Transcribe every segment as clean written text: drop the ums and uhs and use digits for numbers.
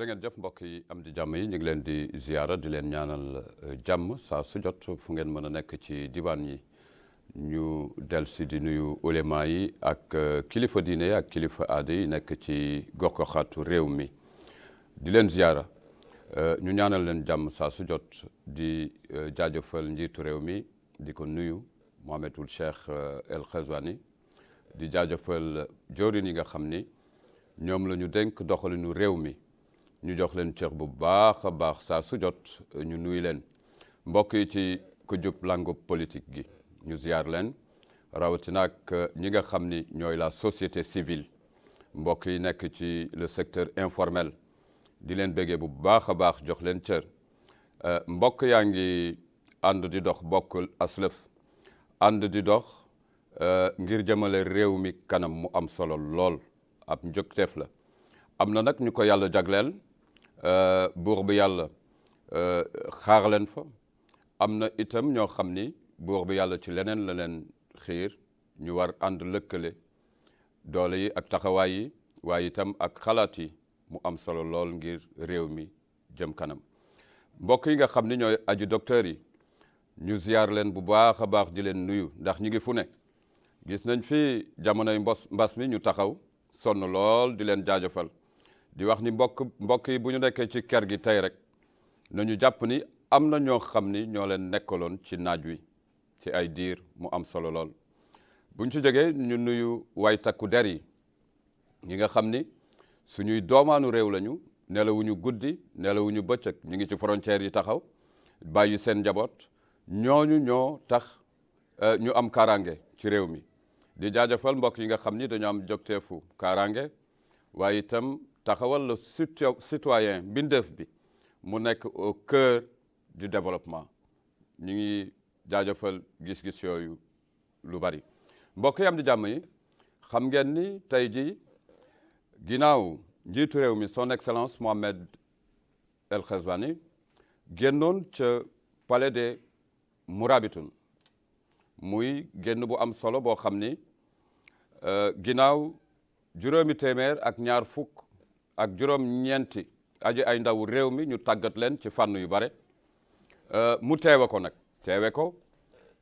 ngeen jëf mbokk yi am di jàmm yi ñu ngi leen di ziyaara di leen ñaanal jàmm saa su jot fu ngeen mën a nekk ci diwaan yi ñu dellusi di nuyu ulema yi ak kilifa diine yi ak kilifa aada yi nekk ci gox-goxaatu réew mi di leen ziyaara ñu ñaanal leen jàmm saa su jot di jaajëfal njiitu réew mi di ko nuyu Mohamedul Cheikh El Ghazouani di jaajëfal jawriñ yi nga xam ni ñoom la ñu dénk doxalinu réew mi ñu jox leen cër bu baax a baax saa su jot ñu nuyu leen mbokk yi ci ku jub langue politique gi ñu ziar leen rawatina ak ñi nga xam ni ñooy la société civile mbokk yi nekk ci le secteur informel di leen béggee bu baax a baax jox leen cër mbokk yaa ngi ànd di dox bokk aslëf ànd di dox ngir jëmale réew mi kanam mu am solo lool ab njëkteef la am na nag ñu ko yàlla jagleel buur bi yàlla xaar leen fa am na itam ñoo xam ni buur bi yàlla ci leneen la leen xiir ñu war ànd lëkkale doole yi ak taxawaay yi waaye itam ak xalaat yi mu am solo lool ngir réew mi jëm kanam mbokk yi nga xam ni ñooy aji docteur yi ñu ziyaar leen bu baax a baax di leen nuyu ndax ñi ngi fu ne gis nañ fi jamonoy mbas mi ñu taxaw sonn lool di leen jaajëfal di wax ni mbokk yi bu ñu nekkee ci kër gi tey rek nañu jàpp ni am na ñoo xam ni ñoo leen nekkaloon ci naaj wi ci ay diir mu am solo lool buñ ci jógee ñu nuyu way takku der yi ñi nga xam ni suñuy doomaanu réew lañu nelawuñu guddi nelawuñu bëccëg ñu ngi ci frontières yi taxaw bàyyi seen njaboot ñooñu ñoo tax ñu am kaaraange ci réew mi di jaajëfal mbokk yi nga xam ni dañu am jogteefu kaaraange waaye itam taxawal le citoyen mbindeef bi mu nekk au cœur du développement ñu ngi jaajëfal gis-gis yooyu lu bari mbokk yi am di jàmm yi xam ngeen ni tey ji ginnaaw njiitu réew mi son excellence Mohamed El Ghazouani génnoon ca palais des Mourabitoun muy génn bu am solo boo xam ni ginnaaw juróomi téeméer ak ñaar fukk ak juróom-ñeenti aji ay ndaw réew mi ñu tàggat leen ci fànn yu bare mu teewe ko nag teewe ko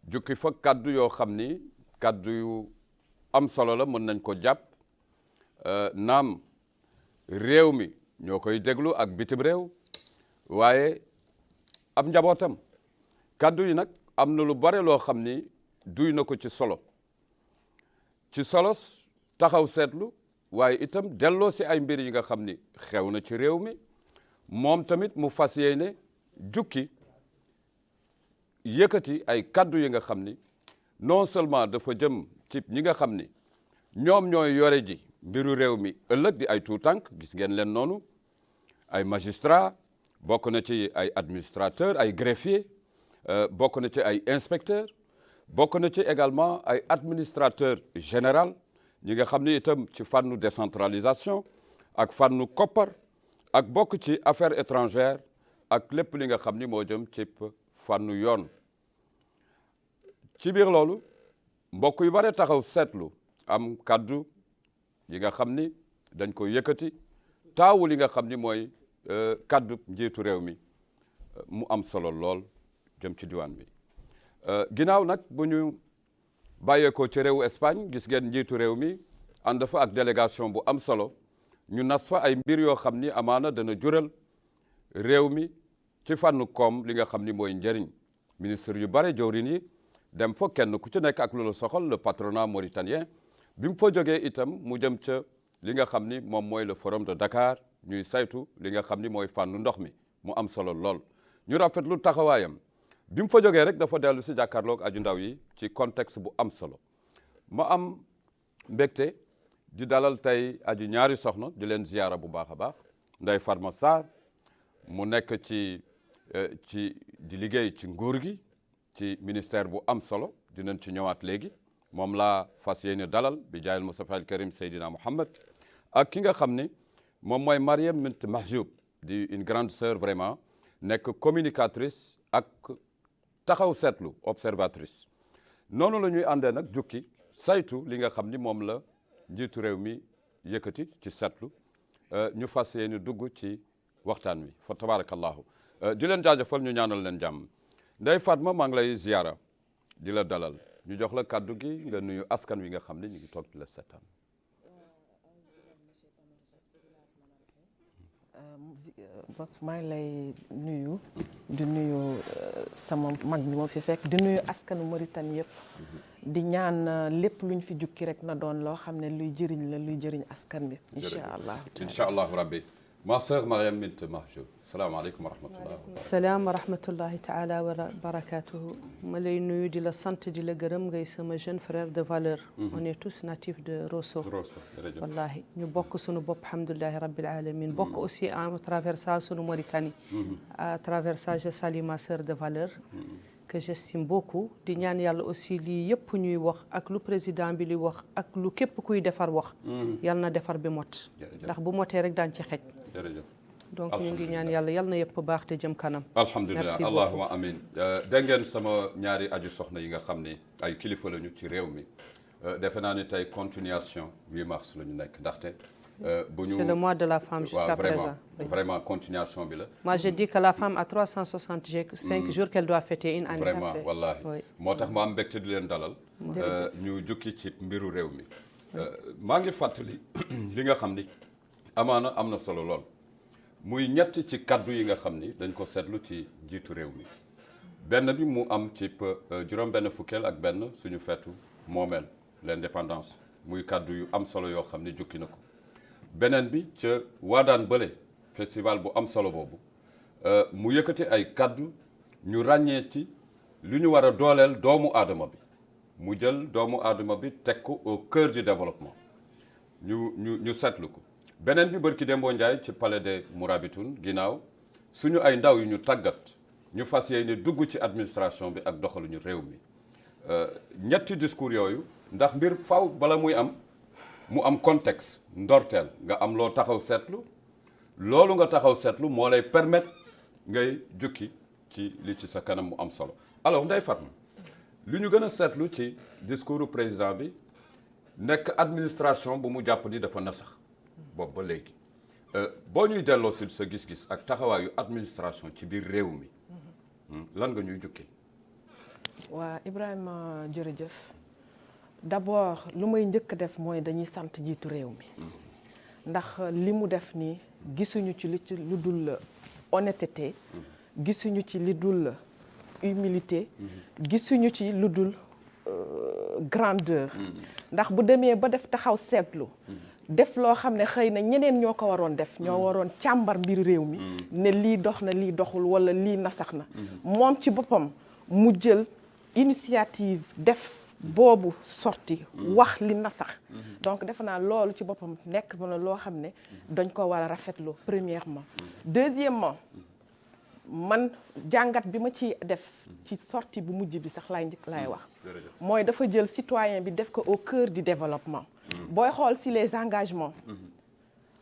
jukki fa kaddu yoo xam ni kaddu yu am solo la mën nañ ko jàpp naam réew mi ñoo koy déglu ak bitim réew waaye ab njabootam kaddu yi nag am na lu bare loo xam ni duy na ko ci solo taxaw seetlu waaye itam delloo si ay mbir yi nga xam ni xew na ci réew mi moom tamit mu fas yéene jukki yëkkati ay kaddu yi nga xam ni non seulement dafa jëm ci ñi nga xam ni ñoom ñooy yore ji mbiru réew mi ëllëg di ay tuutànk gis ngeen leen noonu ay magistrat bokk na ci ay administrateur ay greffier bokk na ci ay inspecteur bokk na ci également ay administrateur général ñi nga xam ni itam ci fànnu décentralisation ak fànnu koppar ak bokk ci affaires étrangères ak lépp li nga xam ni moo jëm ci fànnu yoon ci biir loolu mbokk yu bare taxaw seetlu am kaddu yi nga xam ni dañ ko yëkkati taawu li nga xam ni mooy kaddu njiitu réew mi mu am solo lool jëm ci diwaan bi ginnaaw nag bu ñu bàyyeekoo ci réewu Espagne gis ngeen njiitu réew mi ànd fa ak délégation bu am solo ñu nas fa ay mbir yoo xam ni amaana dana jural réew mi ci fànnu koom li nga xam ni mooy njëriñ ministre yu bare jawriñ yi dem fa kenn ku ci nekk ak lu la soxal le patronat mauritanien bi mu fa jógee itam mu jëm ca li nga xam ni moom mooy le forum de Dakar ñuy saytu li nga xam ni mooy fànnu ndox mi mu am solo lool ñu rafetlu taxawaayam bi mu fa jógee rek dafa dellu si jàkkaarloog aju ndaw yi ci contexte bu am solo ma am mbégte di dalal tey aju ñaari soxna di leen ziyaara bu baax a baax Ndeye Fatma Sarr mu nekk ci di liggéey ci nguur gi ci ministère bu am solo dinañ ci ñëwaat léegi moom laa fas yéene dalal bi jaayil Mustafa al Karim Seydina Mohamed ak ki nga xam ni moom mooy Mariam Mint Mahjoub di une grande sœur vraiment nekk communicatrice ak taxaw seetlu observatrice noonu la ñuy àndee nag jukki saytu li nga xam ni moom la njiitu réew mi yëkkati ci seetlu ñu fas yéene dugg ci waxtaan wi fa tabarakallahu di leen jaajëfal ñu ñaanal leen jàmm Ndeye Fatma maa ngi lay ziyaara di la dalal ñu jox la kàddu gi nga nuyu askan wi nga xam ne ñu ngi toog di la seetaan. maa ngi lay nuyu di nuyu sama mag bi moo fi fekk di nuyu askanu Mauritanie yëpp di ñaan lépp luñ fi jukki rek na doon loo xam ne luy jëriñ la luy jëriñ askan bi incha allahu rabbi ma sœur Mariam Bint Mahjoub salaamaaleykum wa rahmatullah. salaam wa rahmatullahi taala wa barakatuhu ma lay nuyu di la sant di la gërëm ngay sama jeune frère de valeur. on est tous natifs de Rosso. wallahi ñu bokk sunu bopp alhamdulillahi rabbil alamin bokk aussi à travers ça sunu Mauritanie. à travers ça je salue ma sœur de valeur. que j'estime beaucoup di ñaan yàlla aussi lii yëpp ñuy wax ak lu président bi li wax ak lu képp kuy defar wax. yàlla na defar bi mot. ndax bu motee rek daan ci xej. donc ñu ngi ñaan yàlla yal na yëpp baax te jëm kanam. alhamdulilah allahumma amin dégg ngeen sama ñaari aju soxna yi nga xam ne ay kilifa lañu ci réew mi defe naa ni tey continuation 8 mars la ñu nekk ndaxte. c'est le mois de la femme jusqu'à présent. vraiment continuation bi la. moi je dis que la femme a 365 jours qu'elle doit fêter une année. vraiment wallahi moo tax ma am mbégte di leen dalal. ñu jukki ci mbiru réew mi. maa ngi fàttali li nga xam ni amaana am na solo lool. muy ñett ci kaddu yi nga xam ni dañ ko seetlu ci jiitu réew mi benn bi mu am ci juróom benn fukkeel ak benn suñu feetu moomeel l'indépendance muy kaddu yu am solo yoo xam ni jukki na ko beneen bi ca waadaan bële festival bu am solo boobu mu yëkkati ay kaddu ñu ràññee ci lu ñu war a dooleel doomu aadama bi mu jël doomu aadama bi teg ko au cœur du développement ñu seetlu ko beneen bi bërki Dembo Ndiaye ci palais des Mourabitoun ginnaaw suñu ay ndaw yu ñu tàggat ñu fas yéene dugg ci administration bi ak doxaluñu réew mi ñetti discours yooyu ndax mbir faw bala muy am mu am contexte ndorteel nga am loo taxaw seetlu loolu nga taxaw seetlu moo lay permettre ngay jukki ci li ci sa kanam mu am solo alors Ndeye Fatma li ñu gën a seetlu ci discours président bi nekk administration bu mu jàpp ni dafa nasax boobu ba léegi boo ñuy delloo si sa gis-gis ak taxawaayu administration ci biir réew mi lan nga ñuy jukkee. waa Ibrahima jërëjëf d'abord lu may njëkk a def mooy dañuy sant jiitu réew mi ndax li mu def nii gisuñu ci lu dul honnêteté gisuñu ci lu dul humilité gisuñu ci lu dul grandeur ndax bu demee ba def taxaw seetlu def loo xam ne xëy na ñeneen ñoo ko waroon def ñoo waroon càmbar mbir réew mi ne lii dox na lii doxul walla lii nasax na moom ci boppam mu jël initiative def boobu sorti wax li nasax donc defe naa loolu ci boppam nekk na loo xam ne dañ ko war a rafetlu premièrement deuxièmement man jàngat bi ma ci def ci sortie bu mujj bi sax laay wax mooy dafa jël citoyen bi def ko au cœur du développement booy xool si les engagements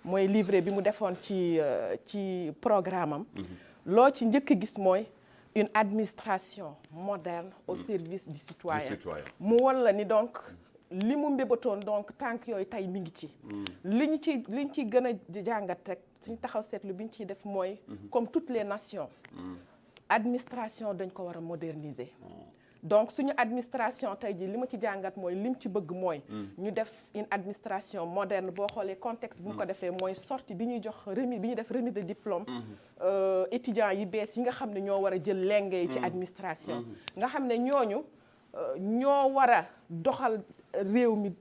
mooy livret bi mu defoon ci programme am loo ci njëkk a gis mooy une administration moderne au service du citoyen mu won la ni donc li mu mbébatoon donc tànk yooyu tey mi ngi ci liñ ci gën a jàngat rek suñu taxaw seetlu bi ñu ciy def mooy comme toutes les nations administration dañ ko war a moderniser donc suñu administration tey jii li ma ci jàngat mooy lim ci bëgg mooy ñu def une administration moderne boo xoolee contexte bi mu ko defee mooy sortie bi ñuy jox remise bi ñuy def remise de diplôme étudiants yi bees yi nga xam ne ñoo war a jël lenge yi ci administration nga xam ne ñooñu ñoo war a doxal réew mi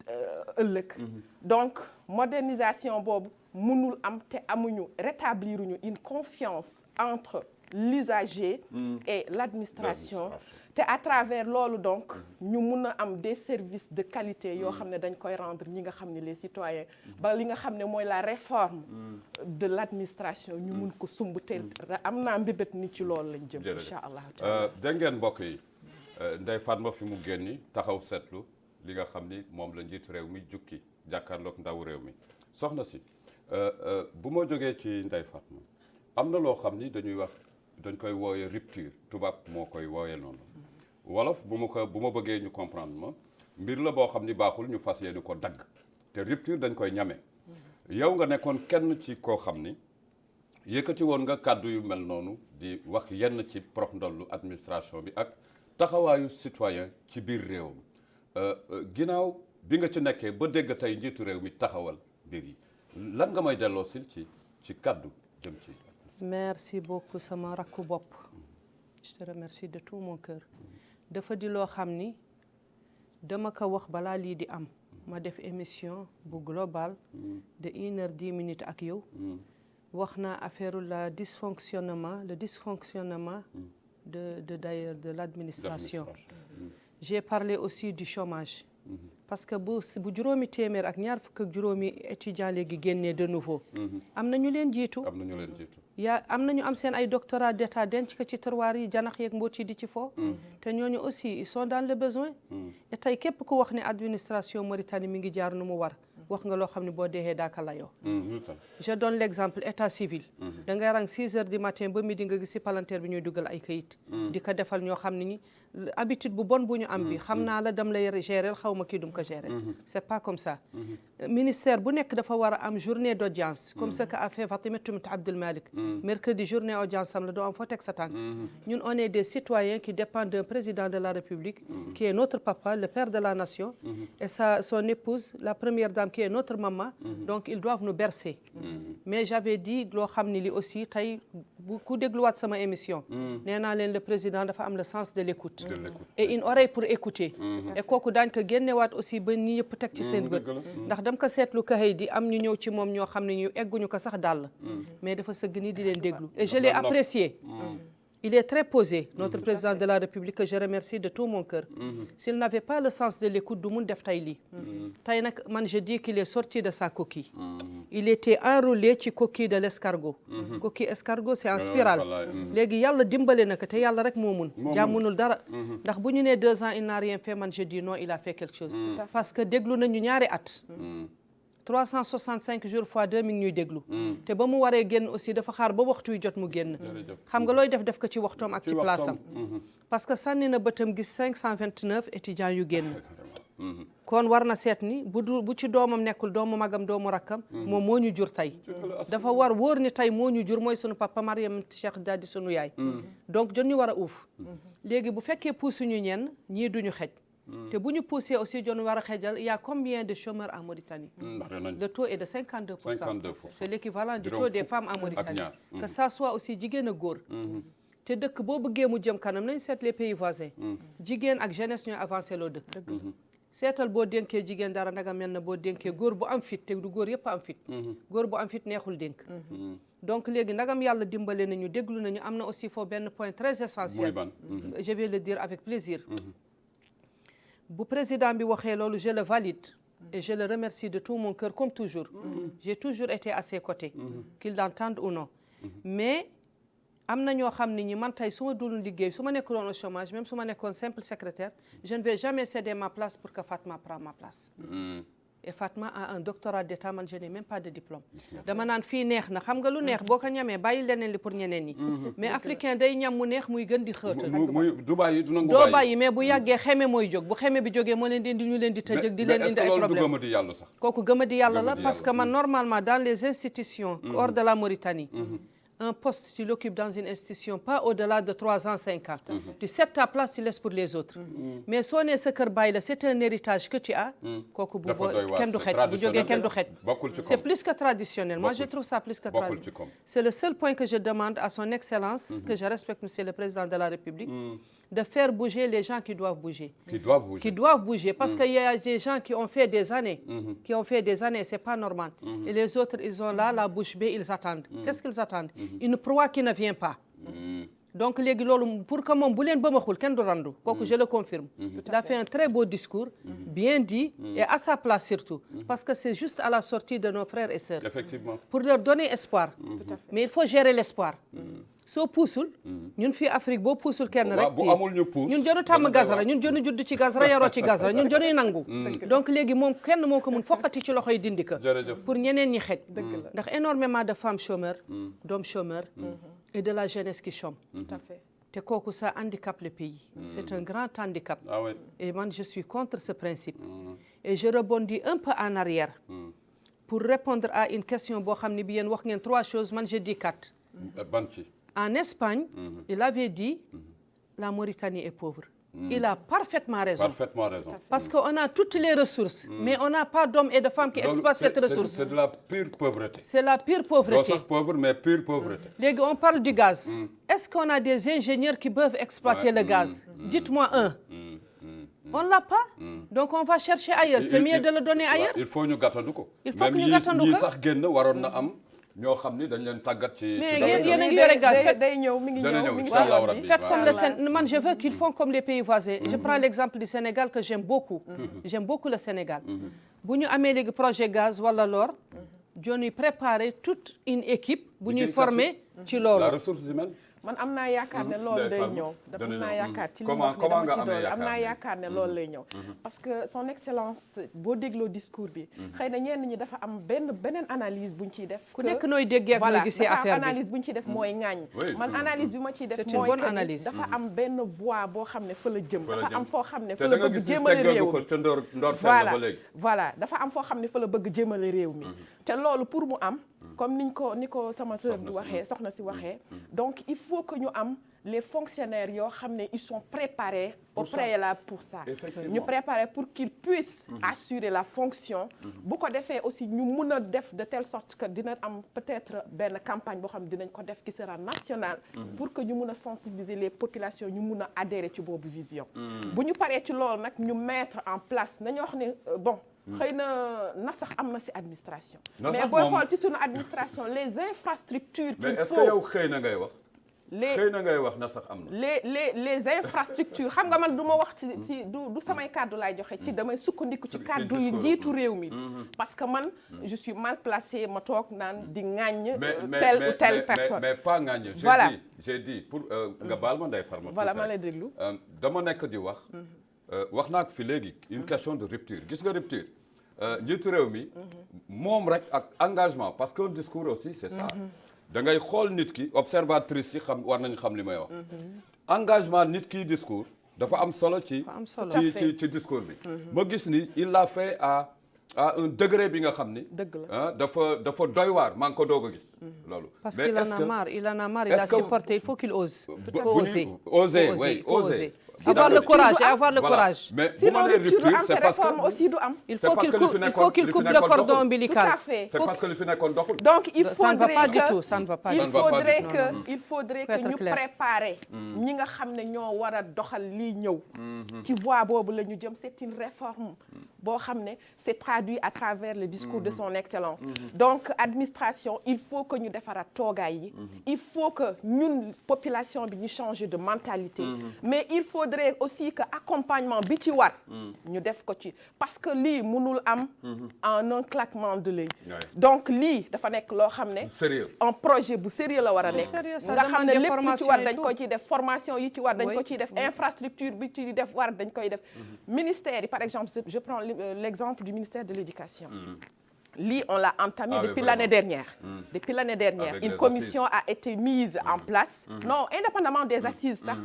ëllëg donc modernisation boobu mënul am te amuñu rétabliruñu une confiance entre l'usager et l'administration te à travers loolu donc ñu mun a am des services de qualité yoo xam ne dañ koy rendre ñi nga xam ne les citoyens ba li nga xam ne mooy la réforme de l'administration ñu mun ko sumb te am naa mbébét ni ci loolu lañ jëm incha allah dégg ngeen mbokk yi Ndeye Fatma fi mu génni taxaw seetlu li nga xam ni moom la njiitu réew mi jukki jàkkaarloog ndaw réew mi soxna si bu ma jógee ci Ndeye Fatma am na loo xam ni dañ koy wooyee rupture tubaab moo koy wooyee noonu wolof bu ma bëggee ñu comprendre ma mbir la boo xam ni baaxul ñu fas yéene ko dagg te rupture dañ koy ñame yow nga nekkoon kenn ci koo xam ni yëkkati woon nga kàddu yu mel noonu di wax yenn ci prox ndollu administration bi ak taxawaayu citoyen ci biir réew mi ginnaaw bi nga ci nekkee ba dégg tey njiitu réew mi taxawal mbir yi lan nga may delloo sil ci kàddu jëm ci. merci beaucoup sama rakku bopp je te remercie de tout mon cœur dafa di loo xam ni dama ko wax balaa lii di am ma def émission bu global de 1h10 ak yow wax naa affaire le dysfonctionnement de d'ailleurs de l'administration j'ai parlé aussi du chômage parce que bu juróomi téeméer ak ñaar fukk ak juróomi étudiants léegi génnee de nouveau am na ñu leen jiitu am nañu am seen ay doctorat d'état denc ko ci terroir yi janax yeeg mboot yi di ci fo te ñooñu aussi ils sont dans le besoin et tey képp ku wax ne administration Mauritanie mi ngi jaar nu mu war wax nga loo xam ne boo deexee daaka layoo je donne l'exemple état civil da ngay rang 6 heures du matin ba midi nga gis si palanteer bi ñuy dugal ay kayit di ko defal ñoo xam ne ñi habitude bu bon bu ñu am bi xam naa la dam lay gérer xaw ma kii dum ko gérer c'est pas comme ça ministère bu nekk dafa war a am journée d'audience comme ce que a fait Fatimata Bint Abdel Malik mercredi journée audience am la doo am foo teg sa tànk ñun on est des citoyens qui dépendent d'un président de la République qui est notre papa le père de la nation et son épouse la première dame qui est notre maman donc ils doivent nous bercer mais j'avais dit loo xam ne li aussi tey bu ku dégluwaat sama émission nee naa leen le président dafa am le sens de l'écoute et une oreille pour écouter et kooku daañ ko génnewaat aussi ba ñi yëpp teg ci seen bët ndax dam ko seetlu kaxëy di am ñu ñëw ci moom ñoo xam ne ñu egguñu ko sax dàll mais dafa sëgg nii di leen déglu et je l'ai apprécié il est très posé notre président de la République que je remercie de tout mon cœur s'il n'avait pas le sens de l'écoute du mun def tey lii tey nag man je dis qu'il est sorti de sa coquille il était enroulé ci coquille de l'escargot coquille escargot c'est en spirale léegi yàlla dimbale na ko te yàlla rek moo mun jàmmunul dara ndax bu ñu nee 2 ans il n'a rien fait man je dis non il a fait quelque chose parce que déglu nañu ñaari at 365 jours fois 2 mi ngi ñuy déglu te ba mu waree génn aussi dafa xaar ba waxtu wi jot mu génn xam nga looy def ko ci waxtoom ak ci place am parce que sànni na bëtam gis 529 étudiants yu génn kon war na seet ni bu ci doomam nekkul doomu magam doomu rakkam moom moo ñu jur tey dafa war wóor ni tey moo ñu jur mooy sunu papa Mariam Cheikh Dadi sunu yaay donc jot ñu war a uuf léegi bu fekkee puusuñu ñenn ñii duñu xej te bu ñu poussé aussi jon war a xejal il y a combien de chômeurs en Mauritanie le taux est de 52%. C'est l'équivalent du taux des femmes en Mauritanie que ça soit aussi jigéen ak góor te dëkk boo bëggee mu jëm kanam nañ seet les pays voisins jigéen ak jeunesse ñooy avancé loo dëkk seetal boo dénkee jigéen dara ndaga mel na boo dénkee góor bu am fit te du góor yëpp am fit góor bu am fit neexul dénk donc léegi ndagam yàlla dimbale nañu déglu nañu am na aussi foofu benn point très essentiel je vais le dire avec plaisir bu président bi waxee loolu je le valide et je le remercie de tout mon cœur comme toujours j'ai toujours été à ses côtés qu'il l'entende ou non mais am na ñoo xam ne ñi man tey su ma dul liggéey su ma nekkuloon au chômage même su ma nekkoon simple secrétaire je ne vais jamais céder ma place pour que Fatma prenne ma place et Fatma a un doctorat d'état man je n'ai même pas de diplôme dama naan fii neex na xam nga lu neex boo ko ñamee bàyyi leneen li pour ñeneen ñi mais africain day ñam mu neex muy gën di xëetal du bàyyi du nangu doo bàyyi mais bu yàggee xeme mooy jóg bu xeme bi jógee moo leen di indi ñu leen di tëj ak di leen indi ay problème kooku gëmadi yàlla la parce que man normalement dans les institutions hors de la Mauritanie un poste, tu l'occupes dans une institution, pas au-delà de 3 ans, 5 ans. Tu cèdes ta place, tu laisses pour les autres. Mais si on est ce que c'est un héritage que tu as, c'est plus que traditionnel. Moi, je trouve ça plus que traditionnel. C'est le seul point que je demande à son excellence, que je respecte, monsieur le président de la République, de faire bouger les gens qui doivent bouger. Qui doivent bouger. Parce qu'il y a des gens qui ont fait des années. C'est pas normal. Et les autres, ils ont là la bouche bée, ils attendent. Qu'est-ce qu'ils attendent? Une proie qui ne vient pas. Donc, pour que mon boulen bamakhul, ken do randu. Je le confirme. Il a fait un très beau discours, bien dit, et à sa place surtout. Parce que c'est juste à la sortie de nos frères et sœurs. Effectivement. Pour leur donner espoir. Mais il faut gérer l'espoir. soo puusul ñun fii Afrique boo puusul kenn rek bu amul ñu puus ñun jonu tàmm gazra ñun jonu judd ci gazra yaroo ci gazra ñun jonuy nangu donc léegi moom kenn moo ko mun foqati ci loxoy dindi ko pour ñeneen ñi xej ndax énormément de femmes chômeurs d'hommes chômeurs et de la jeunesse qui chôme te kooku ça handicape le pays c'est un grand handicap et man je suis contre ce principe et je rebondis un peu en arrière pour répondre à une question boo xam ne bi yéen wax ngeen 3 choses man j'ai dit 4. ban ci. En Espagne, il avait dit la Mauritanie est pauvre. Il a parfaitement raison. Parfaitement raison. Parce qu'on a toutes les ressources, mais on n'a pas d'hommes et de femmes qui exploitent cette ressource. C'est de la pure pauvreté. C'est la pure pauvreté. Pas pauvre, mais pure pauvreté. Léegi, on parle du gaz. Est-ce qu'on a des ingénieurs qui peuvent exploiter le gaz? Dites-moi un. On ne l'a pas. Donc on va chercher ailleurs. C'est mieux de le donner ailleurs. Il faut ñu gàttandu ko. Il faut que ñu gàttandu ko. même ñi sax génn waroon na am ñoo xam ni dañ leen tàggat ci. mais yéen a ngi yore gaz. day ñëw mi ngi ñëw mi ngi ñëw. Faites comme le Sénégal. Man, je veux qu'ils font comme les pays voisins. Je prends l'exemple du Sénégal que j'aime beaucoup. J'aime beaucoup le Sénégal. Bu ñu amee léegi projet gaz wala lor, dañuy préparer toute une équipe bu ñuy former ci loolu. La ressource humaine. man am naa yaakaar ne loolu day ñëw am naa yaakaar ci li mu wax dama ci doole am naa yaakaar ne loolu lay ñëw parce que son excellence boo dégloo discours bi xëy na ñenn ñi dafa am beneen analyse buñ ciy def ku nekk nooy déggee ak nooy gisee affaire bi analyse buñ ciy def mooy ŋaañ man analyse bi ma ciy def mooy que dafa am benn voie boo xam ne fa la jëm dafa am foo xam ne fa la bëgg jéemale réew mi voilà dafa am foo xam ne fa la bëgg jéemale réew mi te loolu pour mu am comme ni ko sama sœur di waxee soxna si waxee donc il faut que ñu am les fonctionnaires yoo xam ne ils sont préparés au préalable pour ça ñu préparés pour qu'ils puissent assurer la fonction bu ko defee aussi ñu mun a def de telle sorte que dina am peut-être benn campagne boo xam ne dinañ ko def qui sera nationale pour que ñu mun a sensibiliser les populations ñu mun a adhérer ci boobu vision bu ñu paree ci loolu nag ñu mettre en place nañu wax ne bon xëy na sax am na ci administration mais booy xool ci suñu administration les infrastructures qu'il faut mais est-ce que yow xëy na ngay wax xëy na ngay wax na sax am na les infrastructures xam nga man du ma wax ci du samay kàddu laay joxe ci damay sukkandiku ci kàddu yi njiitu réew mi parce que man je suis mal placée ma toog naan di ŋàññ telle ou telle personne mais pas ŋàññ voilà j'ai dit pour nga baal ma Ndeye Farma voilà ma lay déglu dama nekk di wax wax naa ko fi léegi une question de rupture gis nga rupture njiitu réew mi moom rek ak engagement parce que le discours aussi c'est ça da ngay xool nit ki observatrice yi xam war nañu xam li may wax engagement nit ki discours dafa am solo ci discours bi ma gis ni il l'a fait à un degré bi nga xam ni dafa doy waar maa ngi ko doog a gis loolu parce qu'il en a marre il a supporté il faut qu'il ose oser avoir le courage mais bu ma nee rupture c'est parce que aussi du am il faut qu'il coupe le cordon ombilical tout à fait c'est parce que li fi nekkoon doxul donc il faudrait que ñu préparer ñi nga xam ne ñoo war a doxal lii ñëw ci voie boobu la ñu jëm c'est une réforme boo xam ne c'est traduit à travers le discours de son excellence donc administration il faut que ñu defaraat toogaay yi il faut que ñun population bi ñu changer de mentalité mais il faudrait aussi que accompagnement bi ci war ñu def ko ci parce que lii mënul am en un claquement de l'œil donc lii dafa nekk loo xam ne un projet bu sérieux la war a nekk nga xam ne lépp lu ci war dañ ko ciy def formation yi ci war dañ ko ciy def infrastructure bi ci def war dañ koy def ministère yi par exemple je prends l'exemple du ministère de l'éducation lii on l'a entamé depuis l'année dernière une commission a été mise en place non indépendamment des assises sax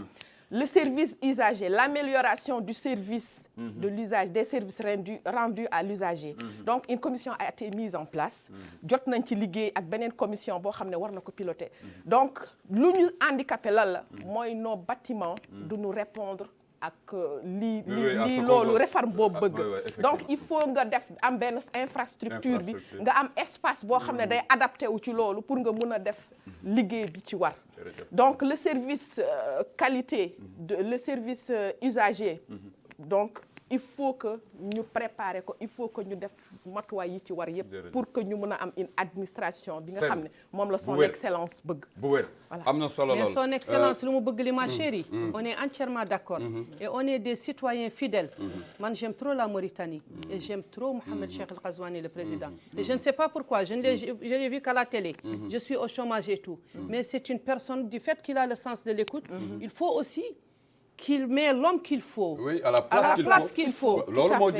le service usager l'amélioration du service de l'usage des services rendus à l'usager donc une commission a été mise en place jot nañ ci liggéey ak beneen commission boo xam ne war na ko piloter donc lu ñu handicapé lan la mooy nos bâtiments du ñu répondre ak lii loolu réforme boobu bëgg donc il faut nga def am benn infrastructure bi nga am espace boo xam ne day adapté wu ci loolu pour nga mun a def liggéey bi ci war donc le service qualité le service usager donc il faut que ñu préparer ko il faut que ñu def matuwaay yi ci war yëpp pour que ñu mën a am une administration bi nga xam ne moom la son excellence bëgg bu wér am na solo lool mais son excellence lu mu bëgg li ma chérie on est entièrement d'accord et on est des citoyens fidèles man j'aime trop la Mauritanie et j'aime trop Mohamed Cheikh El Ghazouani le président et je ne sais pas pourquoi je l'ai vu qu'à la télé je suis au chômage et tout mais c'est une personne du fait qu'il a le sens de l'écoute il faut aussi qu'il met l'homme qu'il faut, oui, à la place qu'il faut,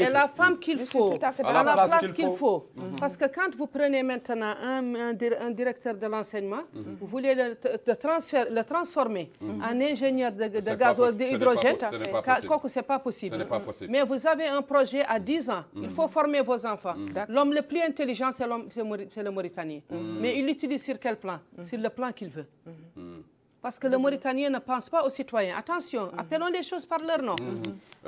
et la femme qu'il faut, à la place qu'il faut. Parce que quand vous prenez maintenant un directeur de l'enseignement, vous voulez le transformer en ingénieur de gaz ou d'hydrogène, c'est pas possible. Mais vous avez un projet à 10 ans, il faut former vos enfants. L'homme le plus intelligent, c'est le Mauritanien. Mais il l'utilise sur quel plan? Sur le plan qu'il veut. Parce que le Mauritanien ne pense pas aux citoyens. Attention, appelons les choses par leur nom.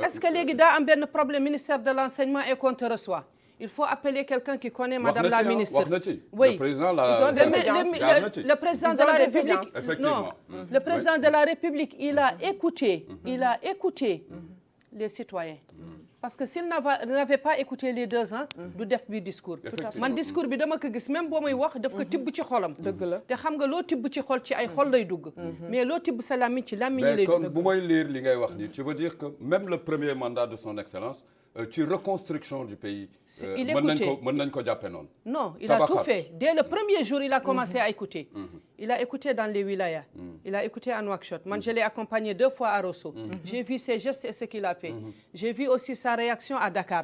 Est-ce que les gars ont un problème ministère de l'enseignement et qu'on te reçoit? Il faut appeler quelqu'un qui connaît Madame la ministre. Oui. Le président, le président de la République. Non, le président de la République, il a écouté les citoyens. Parce que s'il n'avait pas écouté les 2 ans, du def bi discours. Man discours bi dama ko gis même boo may wax daf ko tibb ci xolam. Dëgg la te xam nga loo tibb ci xol ci ay xol lay dugg. Mais loo tibb sa làmmiñ ci làmmiñ lay dugg. Mais kon bu may lire li ngay wax nii, tu veux dire que même le premier mandat de son excellence, ci reconstruction du pays, mën nañ ko jàppe noonu. Non, il a tout fait. Dès le premier jour, il a commencé à écouter. Il a écouté dans les wilayas. Il a écouté à Nouakchott. Moi, je l'ai accompagné 2 fois à Rosso. J'ai vu ses gestes et ce qu'il a fait. J'ai vu aussi sa réaction à Dakar.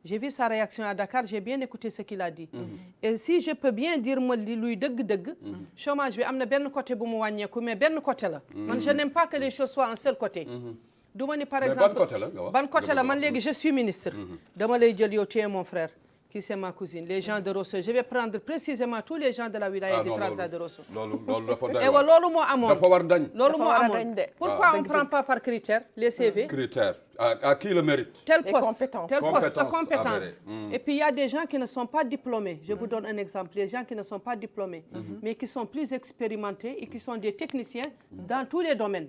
J'ai vu sa réaction à Dakar, j'ai bien écouté ce qu'il a dit. Et si je peux bien dire moi li luy deug chômage bi amna benn côté bu mu wàññeeku mais benn côté la. Man je n'aime pas que les choses soient un seul côté. Du ma ni par exemple ban côté la man léegi je suis ministre. Dama lay jël yow tu es mon frère. Qui c'est ma cousine, les gens de Rosso. Je vais prendre précisément tous les gens de la wilaya du Transat de Rosso. Et voilà, pourquoi on ne prend pas par critères les CV? Critères. À qui le mérite? Tel poste, compétence. Et puis il y a des gens qui ne sont pas diplômés. Je vous donne un exemple. Les gens qui ne sont pas diplômés, mais qui sont plus expérimentés et qui sont des techniciens dans tous les domaines.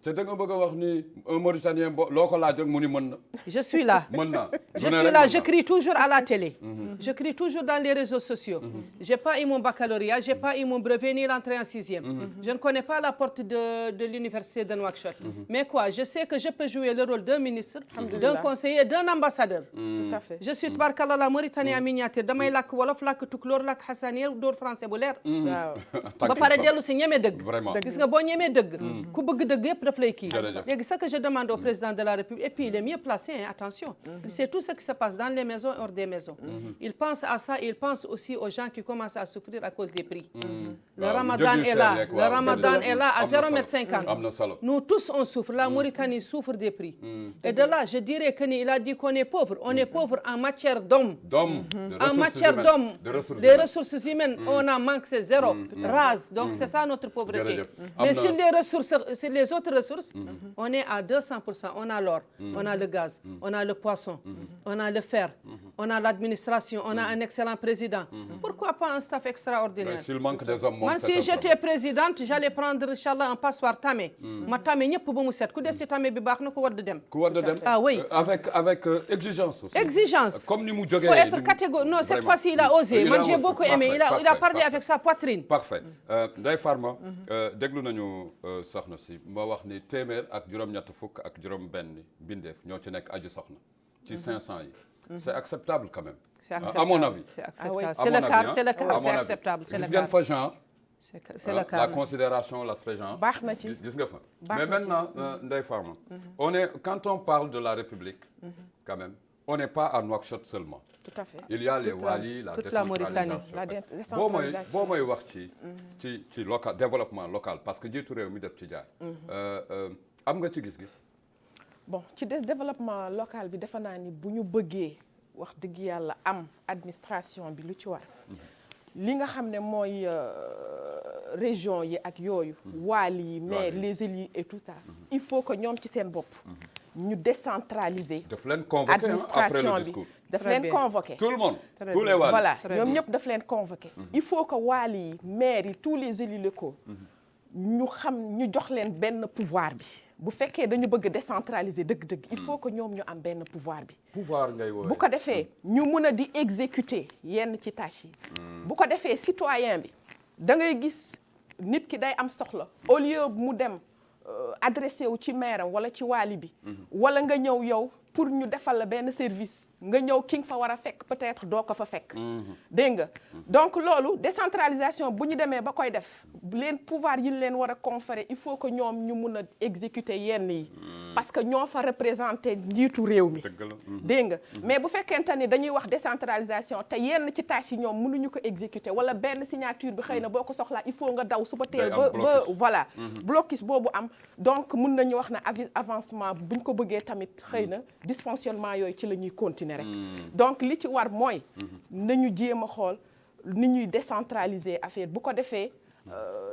C'est da nga bëgg a wax ni un Mauritanien loo ko laaj rek mu ni mën na. Je suis là. Mën na. Je suis là, je crie toujours à la télé. Je crie toujours dans les réseaux sociaux. J'ai pas eu mon baccalauréat, j'ai pas eu mon brevet ni l'entrée en 6e. Je ne connais pas la porte de l'université de Nouakchott. Mais quoi, je sais que je peux jouer le rôle d'un ministre, d'un conseiller, d'un ambassadeur. Tout à fait. Je suis tabarkallah la Mauritanie en miniature. Damay làkk wolof, làkk tukulóor, làkk xasaaniya, dóor français bu leer. Ba pare dellu si ñeme dëgg. Gis nga boo ñemee dëgg. Ku bëgg dëgg yëpp c'est ce que je demande au président de la République. Et puis il est mieux placé, hein, attention. Il sait tout ce qui se passe dans les maisons et hors des maisons. Il pense à ça et il pense aussi aux gens qui commencent à souffrir à cause des prix. Le Ramadan est là. Le Ramadan est là à 0,50 m. Nous tous on souffre. La Mauritanie souffre des prix. Et de là, je dirais qu'il a dit qu'on est pauvre. On est pauvre en matière d'hommes. En matière d'hommes, des ressources humaines, on en manque, c'est zéro. Rase. Donc c'est ça notre pauvreté. Mais sur les ressources, sur les autres ressources, on est à 200%. On a l'or, on a le gaz, on a le poisson, on a le fer, on a l'administration, on a un excellent président. Pourquoi pas un staff extraordinaire? S'il manque des hommes, moi, si j'étais présidente, j'allais prendre, Inch'Allah, un passoire tamé. Ma tamé, ñepp bu mu set. Ku dess ci tamé bi baax na ko wad dem. Ah oui. Avec exigence aussi. Exigence. Comme ni mu jógee. Faut être catégorique. Non, cette fois-ci, il a osé. Moi, j'ai beaucoup aimé. Il a parlé avec sa poitrine. Parfait. Ndeye Farma, déglu nañu soxna si ma wax ni téeméer ak juróom-ñett fukk ak juróom-benn bindeef ñoo ci nekk aji soxna ci 500 yi. C'est acceptable quand même. C'est acceptable. À mon avis. C'est acceptable. C'est le cas, c'est le cas, c'est acceptable. C'est le cas. Gis ngeen fa genre. C'est le cas. La considération, l'aspect genre. Baax na ci. Gis nga fa. Mais maintenant, Ndeye Farma, quand on parle de la République, quand même, on n'est pas à Nouakchott seulement. Tout à fait. Il y a les Wali, la décentralisation. La décentralisation. boo may wax ci local développement local parce que jiitu réew mi def ci jaar. am nga ci gis-gis. Bon ci développement local bi defe naa ni bu ñu bëggee wax dëgg yàlla am administration bi lu ci war. li nga xam ne mooy région yi ak yooyu. waali yi maire les élus et tout ça. il faut que ñoom ci seen bopp. ñu décentraliser. daf leen convoqué après le discours. daf leen convoqué. tout le monde. tous les waali. voilà ñoom ñëpp daf leen convoqué. il faut que waali yi maire yi tous les élus locaux. ñu xam ñu jox leen benn pouvoir bi. bu fekkee dañu bëgg décentraliser dëgg-dëgg il faut que ñoom ñu am benn pouvoir bi. pouvoir ngay woowee bu ko defee ñu mun a di exécuter yenn ci tâches yi. bu ko defee citoyen bi da ngay gis nit ki day am soxla au lieu mu dem adressé wu ci maire wala ci waali bi. wala nga ñëw yow pour ñu defal la benn service nga ñëw ki nga fa war a fekk peut-être doo ko fa fekk. dégg nga donc loolu décentralisation bu ñu demee ba koy def leen pouvoir yi leen war a conférer il faut que ñoom ñu mun a exécuter yenn yi parce que ñoo fa représenté njiitu réew mi dégg nga mais bu fekkente ni dañuy wax décentralisation te yenn ci tâches yi ñoom mënuñu ko exécuter wala benn signature bi xëy na boo ko soxlaa il faut nga daw suba teel ba voilà blocus boobu am donc mun nañu wax na avancement buñ ko bëggee tamit xëy na dysfonctionnement yooyu ci la ñuy continuer rek donc li ci war mooy nañu jéem a xool ni ñuy décentraliser affaire bu ko defee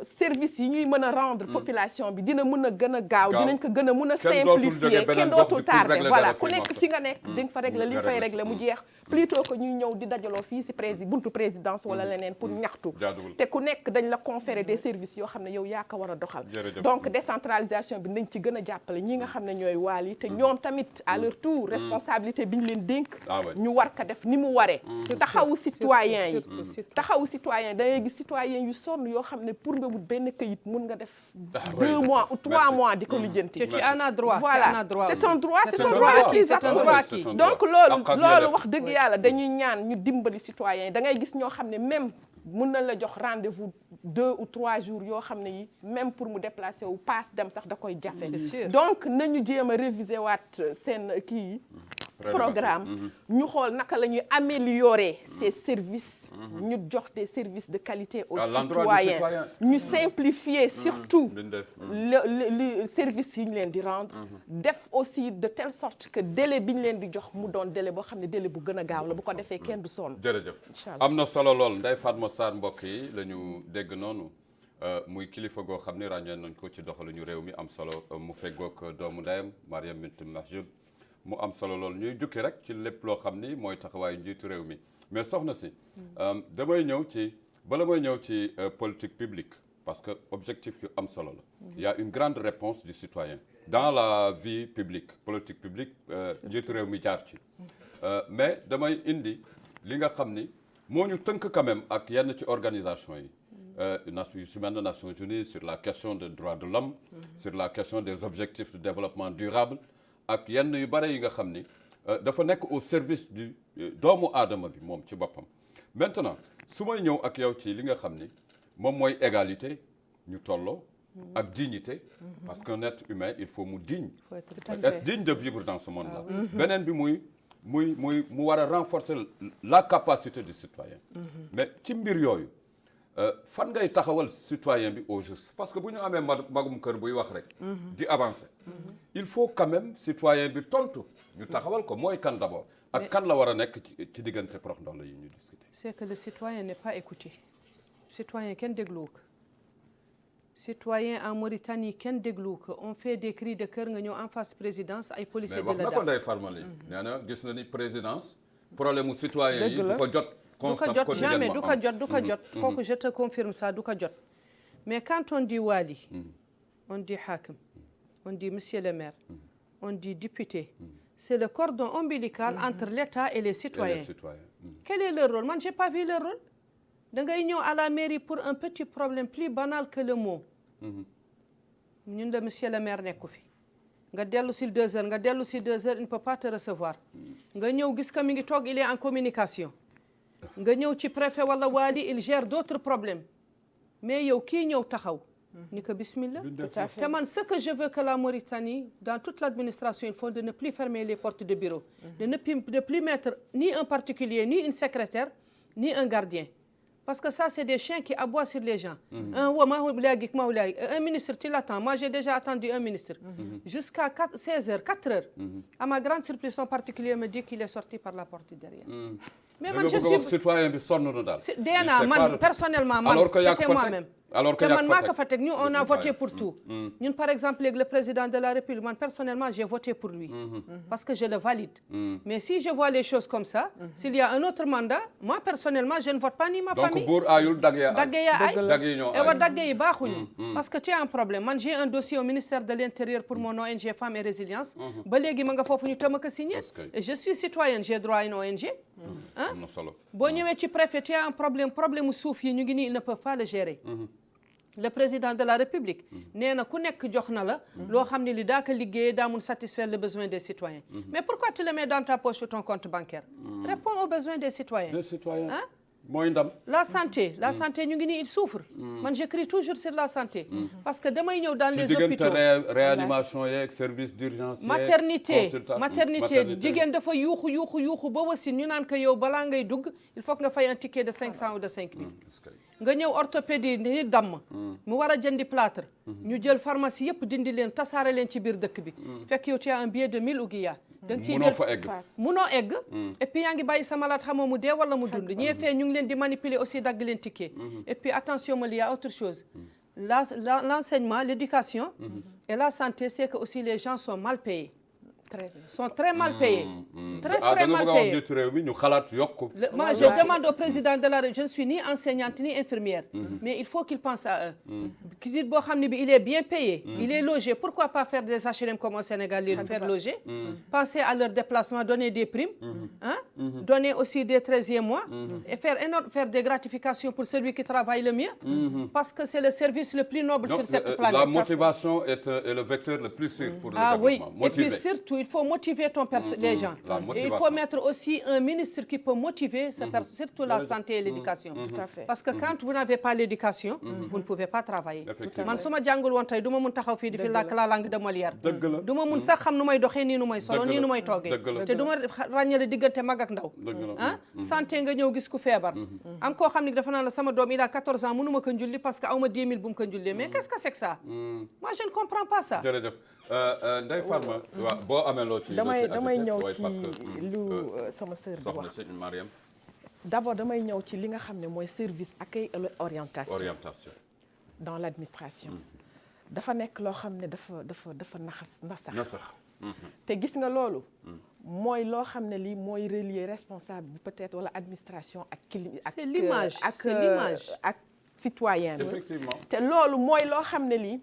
service yi ñuy mën a rendre population bi dina mën a gën a gaaw dinañ ko gën a mën a simplifier kenn dootul tardé voilà ku nekk fi nga nekk di nga fa régler li nga fay régler mu jeex plutôt que ñuy ñëw di dajaloo fii si buntu présidence wala leneen pour ñaxtu te ku nekk dañ la conférer des services yoo xam ne yow yaa ko war a doxal donc décentralisation bi nañ ci gën a jàppale ñi nga xam ne ñooy waal yi te ñoom tamit à leur tour responsabilité bi ñu leen dénk ñu war ko def ni mu waree taxawu citoyen yi taxawu citoyen da ngay gis citoyen yu sonn yoo xam ne pour nga wut benn këyit mun nga def 2 mois ou 3 mois di ko lijjanti tu en as droit voilà c'est un droit acquis donc loolu wax dëgg yàlla dañuy ñaan ñu dimbali citoyen yi da ngay gis ñoo xam ne même mun na la jox rendez-vous 2 ou 3 jours yoo xam ne yi même pour mu déplacer wu passe dem sax da koy jafe donc nañu jéem a réviser waat seen kii programme ñu xool naka la ñuy améliorer ces services ñu jox des services de qualité aux citoyens ñu simplifier surtout le service yi ñu leen di rendre def aussi de telle sorte que délai bi ñu leen di jox mu doon délai boo xam ne délai bu gën a gaaw la bu ko defee kenn du sonn jërëjëf am na solo lool Ndeye Fatma Sarr mbokk yi la ñu dégg noonu muy kilifa goo xam ne ràññee nañ ko ci doxaluñu réew mi am solo mu feggoog doomu ndeyam Mariam Bintou Mahjoub mu am solo loolu ñuy jukki rek ci lépp loo xam ni mooy taxawaayu njiitu réew mi mais soxna si damay ñëw ci bala may ñëw ci politique publique parce que objectif yu am solo la il y a une grande réponse du citoyen dans la vie publique politique publique njiitu réew mi jaar ci mais damay indi li nga xam ni moo ñu tënk quand même ak yenn ci organisation yi yu si mel ne Nations Unies sur la question des droits de l'homme sur la question des objectifs de développement durable ak yenn yu bare yi nga xam ni dafa nekk au service du doomu aadama bi moom ci boppam maintenant su may ñëw ak yow ci li nga xam ni moom mooy égalité ñu tolloo ak dignité parce qu'un être humain il faut mu digne être digne de vivre dans ce monde là beneen bi mu war a renforcer la capacité du citoyen mais ci mbir yooyu fan ngay taxawal citoyen bi au juste parce que bu ñu amee magum kër buy wax rek di avancer il faut quand même citoyen bi tontu ñu taxawal ko mooy kan d'abord ak kan la war a nekk ci diggante prox ndox la yi ñu discuter. C'est que le citoyen n'est pas écouté citoyen kenn dégluwu ko citoyen en Mauritanie kenn dégluwu ko on fait des cris de cœur nga ñëw en face présidence ay policiers de la mais wax na ko Ndeye Fatma Ly nee na gis na ni présidence problème mu citoyen yi du ko jot jamais du ko jot kooku je te confirme ça du ko jot mais quand on dit wali on dit hakim on dit monsieur le maire on dit député c'est le cordon ombilical entre l'État et les citoyens quel est leur rôle man j'ai pas vu leur rôle da ngay ñëw à la mairie pour un petit problème plus banal que le mot ñun la monsieur le maire nekku fi nga dellu si 2 heures nga dellu si 2 heures il ne peut pas te recevoir nga ñëw gis que mi ngi toog il est en communication nga ñëw ci préfet wala waali il gère d'autres problèmes mais yow kii ñëw taxaw ni ko bismillah te man ce que je veux que la Mauritanie dans toute l'administration il faut de ne plus fermer les portes de bureau de plus mettre ni un particulier ni une secrétaire ni un gardien parce que ça c'est des chiens qui aboient sur les gens un ministre tu l'attends moi j'ai déjà attendu un ministre jusqu'à 16 heures 4 heures à ma grande surprise son particulier me dit qu'il est sorti par la porte derrière mais man je suis citoyen bi sonn na daal DNA man personnellement man c'était moi-même te man maa ko fa teg ñu on a voté pour tout ñun par exemple léegi le président de la République man personnellement j'ai voté pour lui parce que je le valide mais si je vois les choses comme ça s'il y a un autre mandat moi personnellement je ne vote pas ni ma famille donc buur aayul dagge yaa ay ewa dagge yi baaxuñu parce que tu as un problème man j'ai un dossier au ministère de l'Intérieur pour mon ONG Femmes et Résilience ba léegi ma nga foofu ñu tëma ko signé et je suis citoyenne j'ai droit à une ONG boo ñëwee ci préfet tu as un problème suuf yi ñu ngi nii ils ne peuvent pas le gérer le président de la République nee na ku nekk jox na la loo xam ne li daa ko liggéeyee daa mun satisfaire les besoins des citoyens mais pourquoi tu le mets dans ta poche ou ton compte bancaire réponds aux besoins des citoyens mooy ndam. la santé ñu ngi nii il souffre. man je crie toujours sur la santé. parce que damay ñëw dans les hôpitaux ci diggante réanimation yeeg service d'urgence maternité jigéen dafa yuuxu ba wasin ñu naan ko yow balaa ngay dugg il faut que nga fay un ticket de 500 ou de 5000. nga ñëw orthopédie ni damm. mu war a jëndi plâtre. ñu jël pharmacie yëpp dindi leen tasaare leen ci biir dëkk bi. fekk yow tu as un billet de 1000 ouguiya. da nga ciy munoo fa egg. munoo egg. et puis yaa ngi bàyyi sa malade xamoo mu dee wala mu dund. ñee fee ñu ngi leen di manipuler aussi dagg leen ticket. et puis attention il y a autre chose. L'enseignement, l'éducation et la santé, c'est que aussi les gens sont mal payés. Sont très mal payés. Très mal payés. Moi, je demande au président de la République, je ne suis ni enseignante ni infirmière, mais il faut qu'il pense à eux. Il est bien payé, il est logé. Pourquoi pas faire des HLM comme au Sénégal, les faire loger? Penser à leur déplacement, donner des primes, donner aussi des 13e mois et faire des gratifications pour celui qui travaille le mieux, parce que c'est le service le plus noble sur cette planète. La motivation est le vecteur le plus sûr pour le développement. Oui, et puis surtout, il faut motiver les gens. Et il faut mettre aussi un ministre qui peut motiver, surtout la santé et l'éducation. Parce que quand vous n'avez pas l'éducation, vous ne pouvez pas travailler. Man suma jàngul woon tey du ma mun taxaw fii di fi làkk la langue de Molière. du ma mun sax xam nu may doxee nii nu may solo nii nu may toogee. te du ma ràññale diggante mag ak ndaw. Santé nga ñëw gis ku feebar. am koo xam ne dafa naan la sama doom il a 14 ans mënuma ko njulli parce que aw ma 10 000 bu mu ko njullee mais qu'est-ce que c'est que ça? Moi je ne comprends pas ça. jërëjëf Ndeye Fatma waaw boo amee loo ci damay ñëw ci lu sama sœur bi wax Mariam. d'abord damay ñëw ci li nga xam ne mooy service accueil et orientation dans l'administration dafa nekk loo xam ne dafa nasax te gis nga loolu mooy loo xam ne lii mooy relier responsable bi peut-être wala administration ak c'est l'image ak citoyen effectivement te loolu mooy loo xam ne lii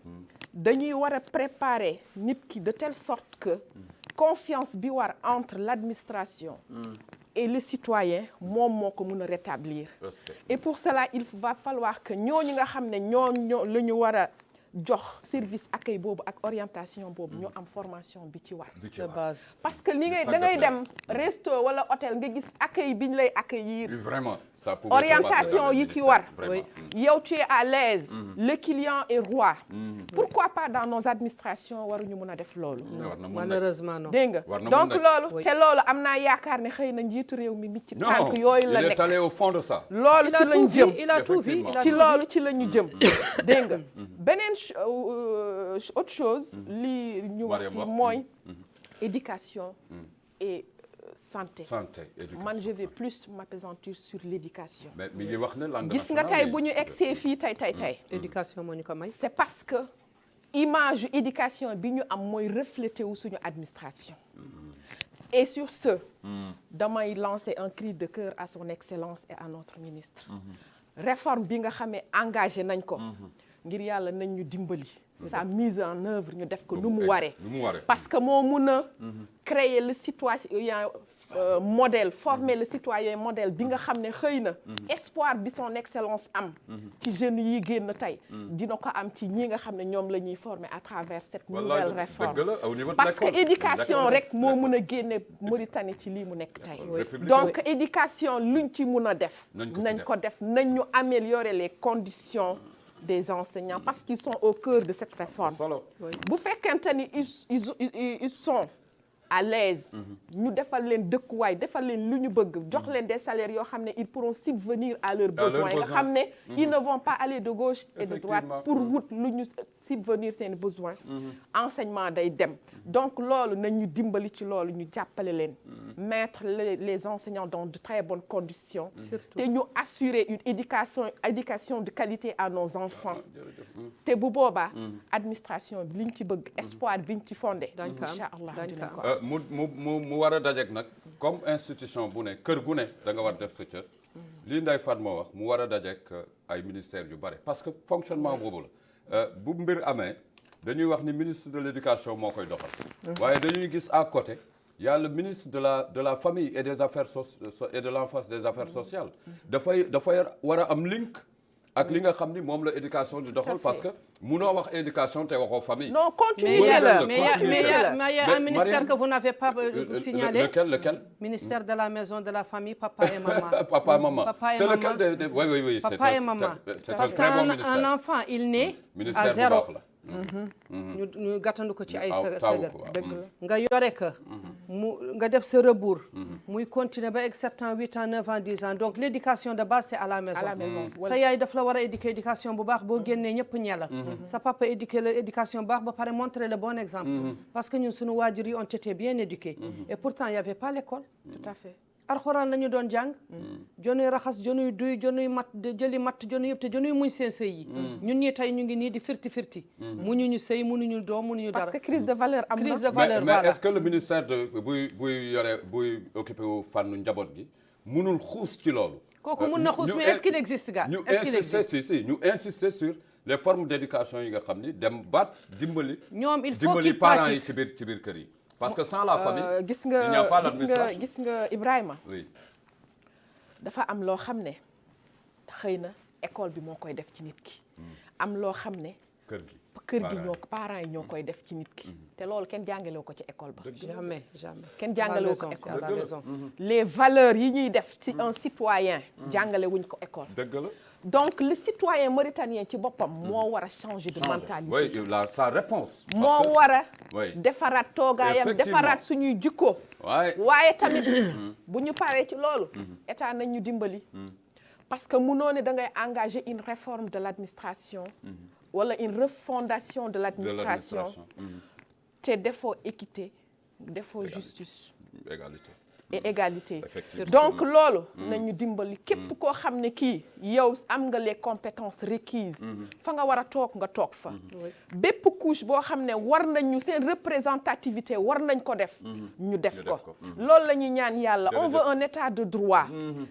dañuy war a préparer nit ki de telle sorte que confiance bi war entre l'administration et le citoyen moom moo ko mën a rétablir et pour cela il va falloir que ñooñu nga xam ne ñoo la ñu war a jox service accueil boobu ak orientation boobu ñu am formation bi ci war de base parce que li ngay da ngay dem resto wala hôtel nga gis accueil bi ñu lay accueillir vraiment ça orientation yi ci war yow tu es à l'aise le client est roi pourquoi pas dans nos administrations waruñu mën a def loolu malheureusement non dégg nga donc loolu te loolu am naa yaakaar ne xëy na njiitu réew mi ci tànk yooyu la nekk il est allé au fond de ça loolu ci lañu jëm il a tout vu ci loolu ci la ñu jëm dégg nga beneen autre chose li ñu wax fi mooy éducation et santé man je vais plus m'appesantir sur l'éducation mais mi ngi wax ne langue gis nga tey bu ñu egsee fii tey éducation moo ñu ko may c'est parce que image éducation bi ñu am mooy refléter wu suñu administration et sur ce damay lancer un cri de cœur à son excellence et à notre ministre réforme bi nga xamee engagé nañ ko ngir yàlla nañ ñu dimbali sa mise en œuvre ñu def ko nu mu waree parce que moo mun a créer le citoyen modèle former le citoyen modèle bi nga xam ne xëy na espoir bi son excellence am ci jeunes yi génn tey dina ko am ci ñi nga xam ne ñoom la ñuy former à travers cette nouvelle réforme parce que éducation rek moo mun a génne Mauritanie ci lii mu nekk tey donc éducation luñ ci mun a def nañ ko def nañ ñu améliorer les conditions des enseignants parce qu'ils sont au cœur de cette réforme bu fekkente ni ils sont à l'aise ñu defal leen dëkkuwaay defal leen lu ñu bëgg jox leen des salaires yoo xam ne ils pourront subvenir à leurs besoins nga xam ne ils ne vont pas aller de gauche et de droite pour wut lu ñu subvenir seen besoins enseignement day dem donc loolu nañ ñu dimbali ci loolu ñu jàppale leen mettre les enseignants dans de très bonnes conditions te ñu assurer une éducation de qualité à nos enfants te bu boobaa administration bi liñ ci bëgg espoir biñ ci fondé incha allah dina ko mu war a dajeek nag comme institution bu ne kër gu ne da nga war def sa cër lii Ndeye Fatma wax mu war a dajeek ay ministères yu bare parce que fonctionnement boobu la bu mbir amee dañuy wax ni ministre de l'éducation moo koy doxal waaye dañuy gis à côté il y a le ministre de la famille et des affaires et de l'enfance des affaires sociales dafay war a am link ak li nga xam ni moom la éducation di doxal parce que munoo wax éducation te waxoo famille. non Mais continuité la il y a un ministère que vous n'avez pas signalé. Lequel Ministère de la maison, de la famille, papa et maman. Papa et maman. Papa et C'est maman. lequel oui. Papa et maman. C'est un Parce très bon qu'un ministère. enfant, il naît Ministère à bu zéro. baax la. ñu gàttandu ko ci ay taw sëgër ko, waaw. dëgg la. nga yore ka mu nga def sa rebours muy continuer ba egg 7 ans 8 ans 9 ans 10 ans donc l'éducation de base c'est à la maison. À la maison. sa yaay daf la war a éduquer éducation bu baax boo génnee ñëpp ñee la sa papa éduquer la éducation bu baax ba pare montrer le bon exemple parce que ñun suñu waajur yi ont été bien éduqués et pourtant il y avait pas l'école. Tout à fait. Alxuraan la ñu doon jàng jonuy raxas jonuy duy jonuy mat jëli matt jonuy yëpp te jonuy muñ seen sëy yi ñun ñi tey ñu ngi nii di firti muñuñu sëy muñuñu doom muñuñu dara. parce que crise de valeur am na. crise de valeur mais voilà. est-ce que le ministère de buy occupé wu fànnu njaboot gi munul xuus ci loolu. kooku mun na xuus mais est-ce qu'il existe gars est-ce qu'il existe ñu insister sur les formes d'éducation yi nga xam ni dem baat dimbali. ñoom il faut dimbali qu'ils parents yi pratiquent. ci biir kër yi. parce que sans la famille. gis il n'y a pas l'administration. gis nga Ibrahima. oui. dafa am loo xam ne xëy na école bi moo koy def ci nit ki. am loo xam ne. kër gi parents yi ñoo koy def ci nit ki. te loolu kenn jàngalewu ko ci école ba. jamais kenn jàngalewu ko école à la maison. les valeurs yi ñuy def ci un citoyen. jàngale wuñ ko école. dëgg la. donc le citoyen mauritanien ci boppam moo war a changer de mentalité. oui sa réponse. moo war a oui. defaraat toogaayam defaraat suñuy jikko. waaye tamit bu ñu paree ci loolu. état nañ ñu dimbali. parce que munoo ne da ngay engager une réforme de l'administration. wala une refondation de l'administration. te defoo équité defoo justice. égalité. et égalité. donc loolu nañu dimbali képp koo xam ne kii yow am nga les compétences requises fa nga war a toog nga toog fa bépp couche boo xam ne war nañu seen représentativité war nañ ko def ñu def ko loolu la ñuy ñaan yàlla on veut un état de droit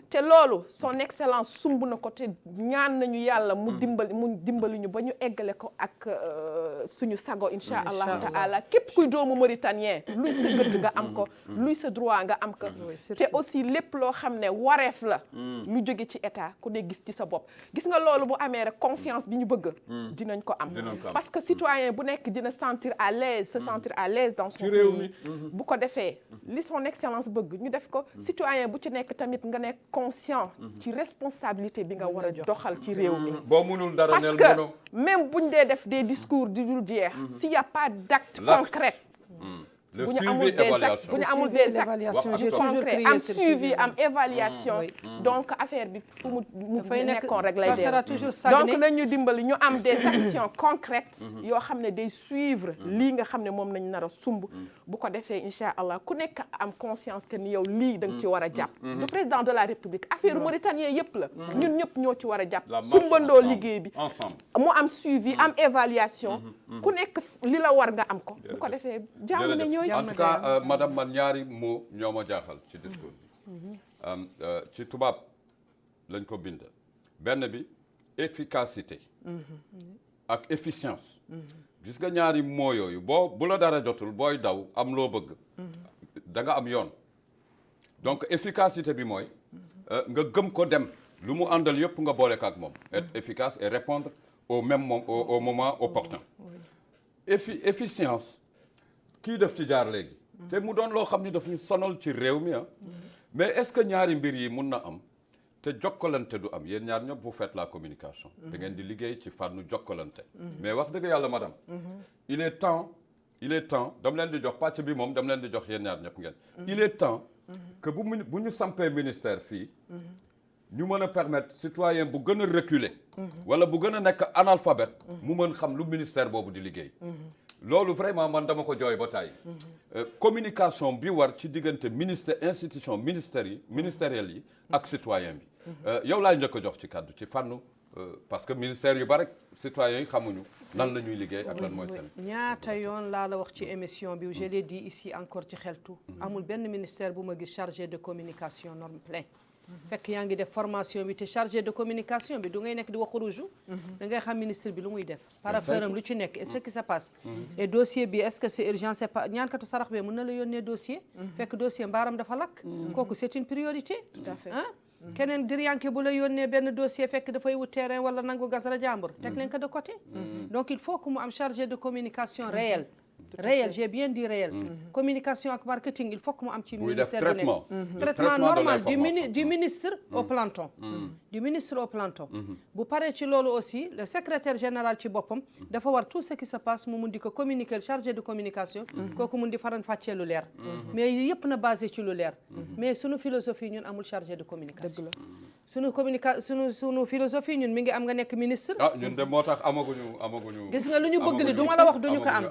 te loolu son excellence sumb na ko te ñaan nañu yàlla mu dimbali ñu ba ñu eggale ko ak suñu sago insha allahu taala képp kuy doomu mauritanien luy sa gëdd nga am ko luy sa droit nga am ko te aussi lépp loo xam ne wareef la lu jóge ci état ku ne gis ci sa bopp gis nga loolu bu amee rek confiance bi ñu bëgg dinañ ko am parce que citoyen bu nekk dina sentir à l'aise se sentir à l'aise dans son pays bu ko defee li son excellence bëgg ñu def ko citoyen bu ci nekk tamit nga nekk conscient ci responsabilité bi nga war a doxal ci réew mi boo mënul dara parce que même buñ dee def des discours di dul jeex s'il y a pas d'acte concret le bu ñu suivi amul des actes concrets am suivi am évaluation donc affaire bi fu mu nekkoon rek lay dee donc nañu dimbali ñu am des actions concrètes yoo xam ne day suivre lii nga xam ne moom nañ nar a sumb bu ko defee incha allah ku nekk am conscience que ni yow lii da nga ci war a jàpp le président de la république affaire mauritanien yëpp la ñun ñëpp ñoo ci war a jàpp sumbandoo liggéey bi mu am suivi am évaluation ku nekk li la war nga am ko bu ko defee jàmm ne ñooy en tout cas madame man ñaari mots ñoo ma jaaxal ci discours bi ci tubaab lañ ko bind benn bi efficacité ak efficience gis nga ñaari mots yooyu bu la dara jotul booy daw am loo bëgg da nga am yoon donc efficacité bi mooy nga gëm ko dem lu mu àndal yëpp nga boole ko ak moom être efficace et répondre au moment opportun efficience kii def ci jaar léegi te mu doon loo xam ni daf ñu sonal ci réew mi mais est-ce que ñaari mbir yi mun na am te jokkalante du am yéen ñaar ñëpp vous faites la communication da ngeen di liggéey ci fànnu jokkalante mais wax dëgg yàlla madame il est temps dam leen di jox pàcc bi moom dam leen di jox yéen ñaar ñëpp ngeen il est temps que bu ñu sampee ministère fii ñu mën a permettre citoyen bu gën a reculer wala bu gën a nekk analphabète mu mën xam lu ministère boobu di liggéey loolu vraiment man dama ko jooy ba tàyyi communication bi war ci diggante institution ministérielle yi ak citoyen bi yow laay njëkk a jox ci kàddu ci fànnu parce que ministère yu bari citoyens yi xamuñu nan la ñuy liggéey ak lan mooy seen ñaata yoon laa la wax ci émission bi je l'ai dit ici encore ci xeltu amul benn ministère bu ma gis chargé de communication norme plein fekk yaa ngi def formation bi te chargé de communication bi du ngay nekk di wax rouge da ngay xam ministre bi lu muy def par rapport am lu ci nekk et ce qui se passe et dossier bi est-ce que c'est urgent c'est pas ñaankatu sarax bee mën na la yónnee dossier fekk dossier mbaaram dafa lakk kooku c'est une priorité tout à fait keneen diriyanke bu la yónnee benn dossier fekk dafay wut terrain wala nangu gasara jàmbur teg leen ko de côté donc il faut que mu am chargé de communication réel j'ai bien dit réel communication ak marketing il faut que mu am ci ministère bu nekk traitement normal du ministre au planton du ministre au planton bu paree ci loolu aussi le secrétaire général ci boppam dafa war tout ce qui se passe mu mun di ko communiquer chargé de communication kooku mun di faran fàccee lu leer mais yëpp na basé ci lu leer mais sunu philosophie ñun amul chargé de communication sunu philosophie ñun mi ngi am nga nekk ministre ñun de moo tax amaguñu gis nga lu ñu bëgg li du ma la wax duñu ko am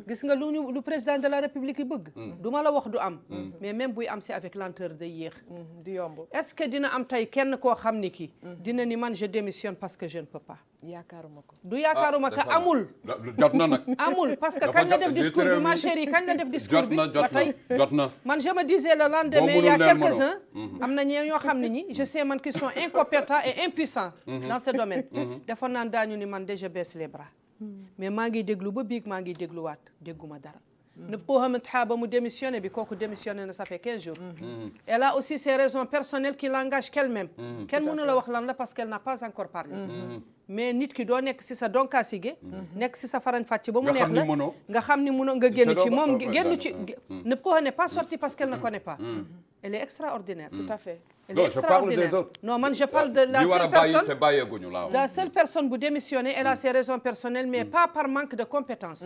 gis nga lu président de la république yi bëgg du ma la wax du am mais même buy am c'est avec lenteur day yéex di yomb est-ce que dina am tey kenn koo xam ni kii dina ni man je démissionne parce que je ne peux pas yaakaaruma ko du yaakaaruma ko amul jot na nag amul parce que kañ la def discours bi ma chérie kañ la def discours bi ba tey jot na man je me disais le lendemain il y a quelques-uns am na ñoo xam ne ñi je sais man qui sont incompétents et impuissants dans ce domaine dafa naan daañu ni man déjà baisse les bras mais maa ngi déglu ba biig maa ngi dégluwaat dégguma dara ne koo xamante ba mu démissionné bi kooku démissionné na ça fait 15 jours elle a aussi ses raisons personnelles qui l'engagent qu'elle-même kenn mënu la wax lan la parce qu'elle n'a pas encore parlé mais nit ki doo nekk si sa donkaasige nekk si sa farañ fàcc ba mu neex la nga xam ni mënoo nga génn ci moom génn ci ne koo n'est pas sortie parce qu'elle ne connaît pas elle est extraordinaire tout à fait elle est extraordinaire non man je parle de la seule personne bu démissionné elle a ses raisons personnelles mais pas par manque de compétences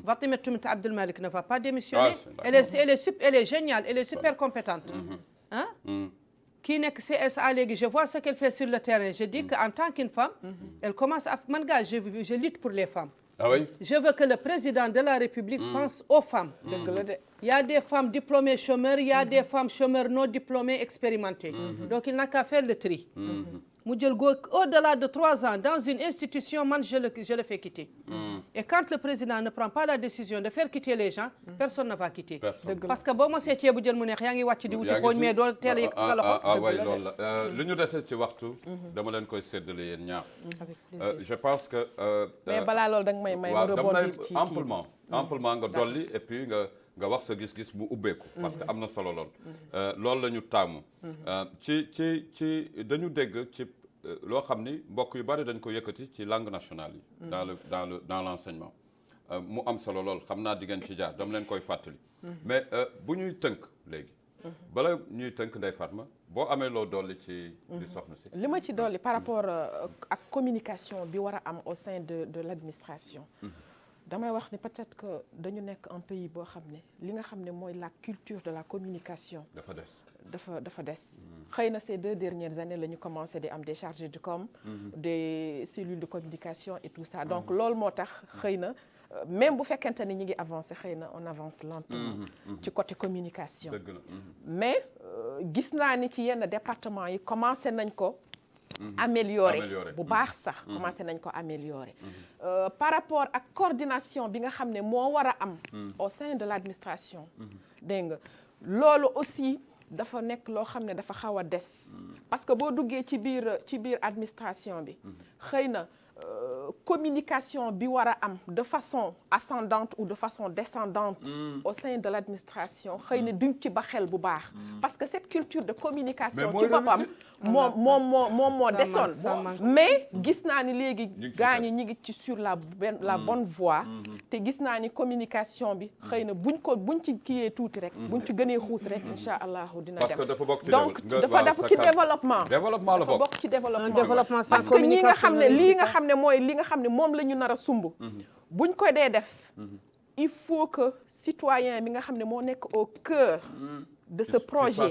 Fatima Tumita Abdel Malik ne va pas démissionner elle est géniale elle est super compétente kii nekk CSA léegi je vois ce qu'elle fait sur le terrain je dis que en tant qu'une femme elle commence à man gars je lutte pour les femmes ah oui je veux que le président de la République pense aux femmes dëgg la de il y a des femmes diplômées chômeurs il y a des femmes chômeurs non diplômées expérimentées donc il n'a qu'à faire le tri mu jël góor au-delà de 3 ans dans une institution man je le fais quitter et quand le président ne prend pas la décision de faire quitter les gens personne ne va quitter parce que boo ma see ceebu jël mu neex yaa ngi wàcc di wuti xooñ mais doo teel a yëg sa loxo way loolu la lu ñu dese ci waxtu dama leen koy séddale yéen ñaar je pense que mais balaa loolu danga may ma rebondir ci amplement nga dolli et puis nga wax sa gis-gis mu ubbeeku parce que am na solo loolu la ñu taamu ci dañu dégg ci loo xam ni mbokk yu bari dañ ko yëkkati ci langue nationale yi dans l'enseignement mu am solo lool xam naa di ngeen ci jaar dama leen koy fàttali mais bu ñuy tënk léegi bala ñuy tënk Ndeye Fatma boo amee loo dolli ci di soxna si li ma ci dolli par rapport ak communication bi war a am au sein de l'administration damay wax ni peut-être que dañu nekk un pays boo xam ne li nga xam ne mooy la culture de la communication dafa des xëy na ces 2 dernières années la ñu commencé di am des chargés de com des cellules de communication et tout ça donc loolu moo tax xëy na même bu fekkente ni ñi ngi avancé xëy na on avance lentement ci côté communication mais gis naa ni ci yenn département yi commencé nañ ko améliorer bu baax sax commencé nañ ko améliorer par rapport ak coordination bi nga xam ne moo war a am au sein de l'administration dégg nga loolu aussi dafa nekk loo xam ne dafa xaw a des parce que boo duggee ci biir administration bi xëy na communication bi war a am de façon ascendante ou de façon descendante au sein de l'administration xëy na duñ ci ba xel bu baax parce que cette culture de communication ci boppam moom moo desoon mais gis naa ni léegi gaa ñi ñi ngi ci sur la bonne voie te gis naa ni communication bi xëy na buñ ci kiyee tuuti rek buñ ci gënee xuus rek incha allahu dina dem donc dafa ci développement la bokk ci développement parce que ñi nga xam ne lii nga xam ne mooy li nga xam ne moom la ñu nar a sumb buñ ko dee def il faut que citoyen bi nga xam ne moo nekk au cœur de ce projet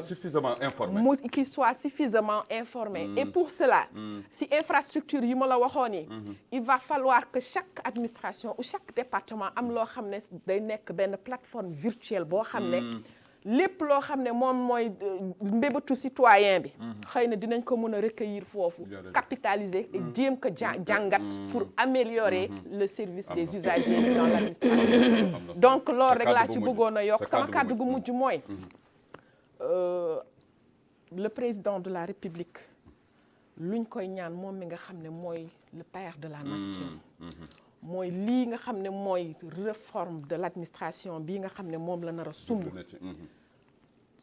qu'il soit suffisamment informé et pour cela si infrastructure yi ma la waxoon yi il va falloir que chaque administration ou chaque département am loo xam ne day nekk benn plateforme virtuelle boo xam ne lépp loo xam ne moom mooy mbébétu citoyen bi xëy na dinañ ko mën a recueillir foofu capitaliser et jéem ko jàngat pour améliorer le service des usagers dans l'administration donc loolu rek laa ci bëggoon a yokk sama kàddu gu mujj mooy le président de la République luñ koy ñaan moom mi nga xam ne mooy le père de la nation mooy lii nga xam ne mooy réforme de l'administration bii nga xam ne moom la nar a sumb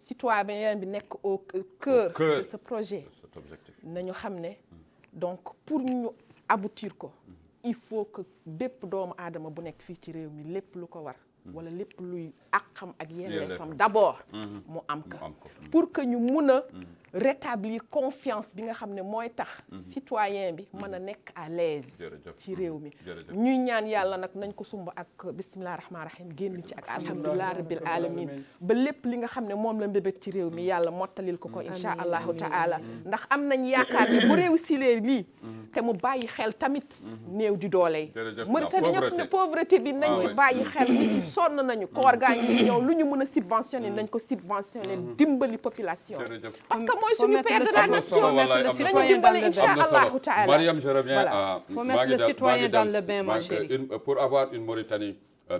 citoyen bi nekk au cœur de ce projet cet objectif. nañu xam ne donc pour ñu aboutir ko il faut que bépp doomu aadama bu nekk fii ci réew mi lépp lu ko war wala lépp luy àqam ak yelleefam d'abord mu am ko pour que ñu mun a rétablir confiance bi nga xam ne mooy tax citoyen bi mën a nekk à l'aise ci réew mi ñuy ñaan yàlla nag nañ ko sumb ak bismillah rahmaan rahim génn ci ak alhamdulilah rabbil alamin ba lépp li nga xam ne moom la mbébét ci réew mi yàlla mottalil ko insha allahu taala ndax am nañ yaakaar ne bu réussir lii te mu bàyyi xel tamit néew di doole yi Mauritanie ñëpp ne pauvreté bi nañ ci bàyyi xel nit ci sonn nañu koor gaa ngi ñëw lu ñu mën a subventionné nañ ko subventionné dimbali population parce que mooy suñu père de la nation nañu dimbali insha allahu taala. Mariam, je reviens à faut mettre le citoyen dans le bain, ma chérie. Pour avoir une Mauritanie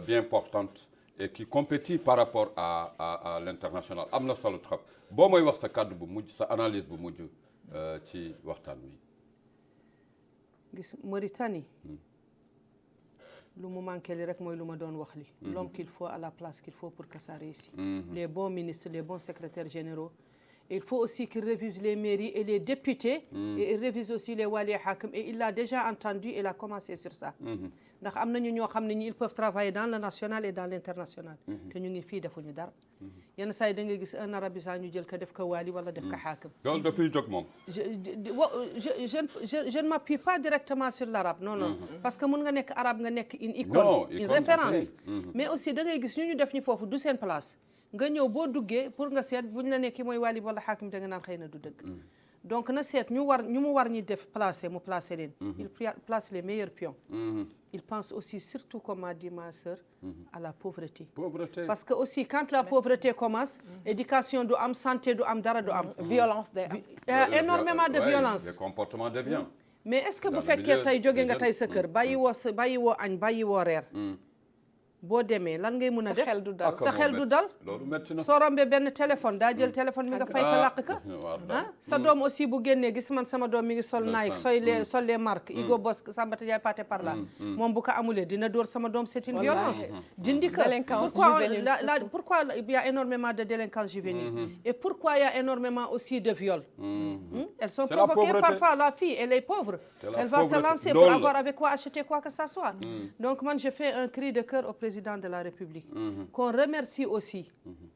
bien portante et qui compétit par rapport à l'international am na solo trop boo mooy wax sa kàddu bu mujj sa analyse bu mujj ci waxtaan wi. gis Mauritanie lu mu manqué li rek mooy lu ma doon wax li l'homme qu'il faut à la place qu'il faut pour que ça réussisse. Les bons ministres, les bons secrétaires généraux. Il faut aussi qu'ils révisent les mairies et les députés et ils révisent aussi les wali hakim et il l'a déjà entendu, il a commencé sur ça. ndax am nañu ñoo xam ne ñi ils peuvent travailler dans le national et dans l'international te ñu ngi fii defuñu dara yenn saa yi da ngay gis un arabisant ñu jël ko def ko wali wala def ko hakim. loolu dafay jóg moom. je ne m'appuie pas directement sur l'arabe non non parce que mun nga nekk arabe nga nekk une icône une référence mais aussi da ngay gis ñu def ñu foofu du seen place nga ñëw boo duggee pour nga seet buñ la nekki mooy wali wala hakim da nga naan xëy na du dëgg donc na seet ñu mu war ñi def placer mu placer leen il place les meilleurs pions il pense aussi surtout comme a dit ma sœur à la pauvreté parce que aussi quand la pauvreté commence éducation du am santé du am dara du am violence day am énormément de violence des comportements déviants mais est-ce que bu fekkee tey jóge nga tey sa kër bàyyi woo añ bàyyi woo reer boo demee lan ngay mën a def sa xel du dal loolu metti na soo rombee benn téléphone daa jël téléphone mi nga fay ka làq ka sa doom aussi bu génnee gis man sama doom mi ngi sol Nike sol les marques Hugo Boss Sambata Ndiaye paté par là moom bu ko amulee dina dóor sama doom c'est une violence dindi ko pourquoi il y a énormément de délinquance juvénile et pourquoi il y a énormément aussi de viols elles sont provoquées parfois la fille elle est pauvre elle va se lancer pour avoir avec quoi acheter quoi que ça soit donc man je fais un cri de cœur au président de la République qu'on remercie aussi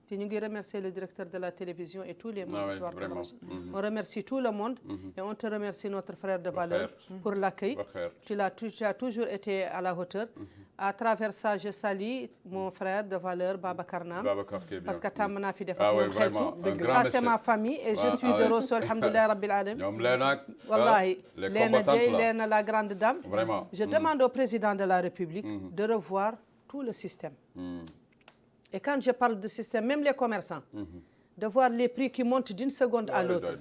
te ñu ngi remercier le directeur de la télévision et tous les membres on remercie tout le monde et on te remercie notre frère de valeur pour l'accueil tu as toujours été à la hauteur à travers ça je salue mon frère de valeur Babacar Nam parce que tàmm naa fi def ak moom xeltu ça c'est ma famille et je suis de Rosso alhamdoulilah rabbil alamin wallahi Léna Dieye Léna la grande dame je demande au président de la République de revoir tout le système. Et quand je parle de système, même les commerçants, de voir les prix qui montent d'une seconde à l'autre.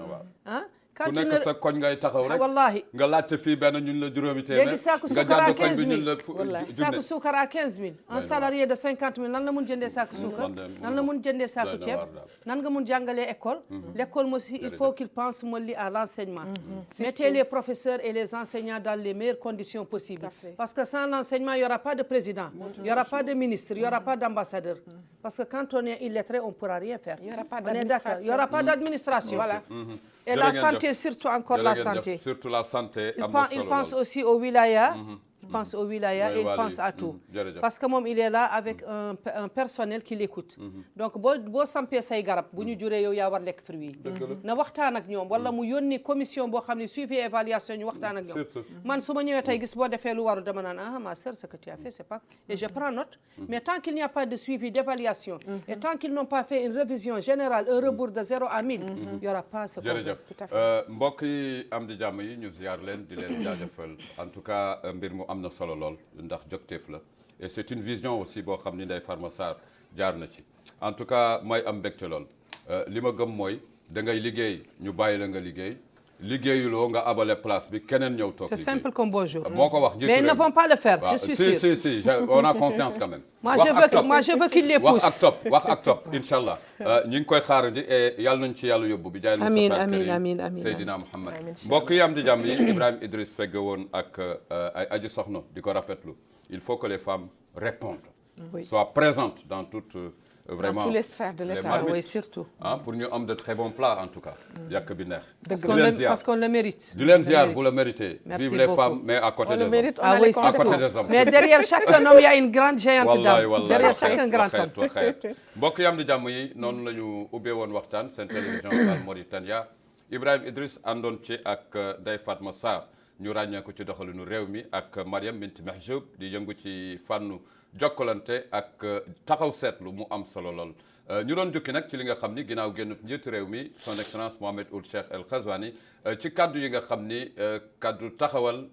Hein? ku nekk sa koñ ngay taxaw rek wallahi nga laajte fii benn ñun la juróomi téeméer léegi saaku suukar à 15 000 saaku suukar à 15 000 un salarié de 50 000 nan la mun jëndee saaku suukar nan la mun jëndee saaku ceeb nan nga mun jàngalee école l'école aussi il faut qu'il pense molli à l'enseignement mettez les professeurs et les enseignants dans les meilleures conditions possibles parce que sans l'enseignement il y aura pas de président il y aura pas de ministre il y aura pas d'ambassadeur parce que quand on est illettré on pourra rien faire il y aura pas d'administration il y aura pas d'administration voilà et la santé surtout encore la santé surtout la santé il pense aussi au wilaya il pense au wilaya et il pense à tout parce que moom il est là avec un personnel qui l'écoute donc boo sampee say garab bu ñu juree yow yaa war lekk fruit yi na waxtaan ak ñoom wala mu yónni commission boo xam ne suivi évaluation ñu waxtaan ak ñoom man su ma ñëwee tey gis boo defee lu waru dama naan ah ma sœur ce que tu as fait c'est pas et je prends note mais tant qu'il n'y a pas de suivi d'évaluation et tant qu'ils n'ont pas fait une révision générale un rebours de 0 à 1000 il y aura pas ce problème mbokk yi am di jàmm yi ñu ziar leen di leen jaajëfal en tout cas mbir mu am na solo lool ndax jogteef la et c'est une vision aussi boo xam ni Ndeye Farma Sarr jaar na ci en tout cas mooy am mbégte lool li ma gëm mooy da ngay liggéey ñu bàyyi la nga liggéey liggéeyuloo nga abale place bi keneen ñëw toog c'est simple comme bonjour moo ko wax mais ils ne vont pas le faire je suis sûr si on a confiance quand même moi je veux qu'il les pousse wax ak topp inchallah ñi ngi koy xaarandi et yàlla nañ ci yàlla yóbbu bi jaay amiin Seydina Mouhamed mbokk yi am di jàmm yi Ibrahima Idriss fegge woon ak ay aji soxna di ko rafetlu il faut que les femmes répondent soit présente dans toutes vraiment dans toutes les sphères de l'État. Oui, surtout. Pour ñu am de très bons plats en tout cas. yàq bi neex. Parce qu'on le mérite. Du leen ziar, vous le méritez. Merci Vive les beaucoup. femmes, mais à côté On des le mérite, hommes. on a les À côté des hommes. Mais derrière chaque homme, il y a une grande géante dame. Derrière chaque grand homme. mbokk yi am di jàmm yi noonu la ñu ubbee woon waxtaan seen télévision Al Mauritania Ibrahima Idriss àndoon ci ak Ndeye Fatma Sarr ñu ràññee ko ci doxalinu réew mi ak Mariam Binti Mahjoub di yëngu ci fànnu jokkalante ak taxaw seetlu mu am solo lool. ñu doon jukki nag ci li nga xam ni ginnaaw génn njiitu réew mi son excellence Mohamed Ould Cheikh El Ghazouani ci kaddu yi nga xam ni kaddu taxawal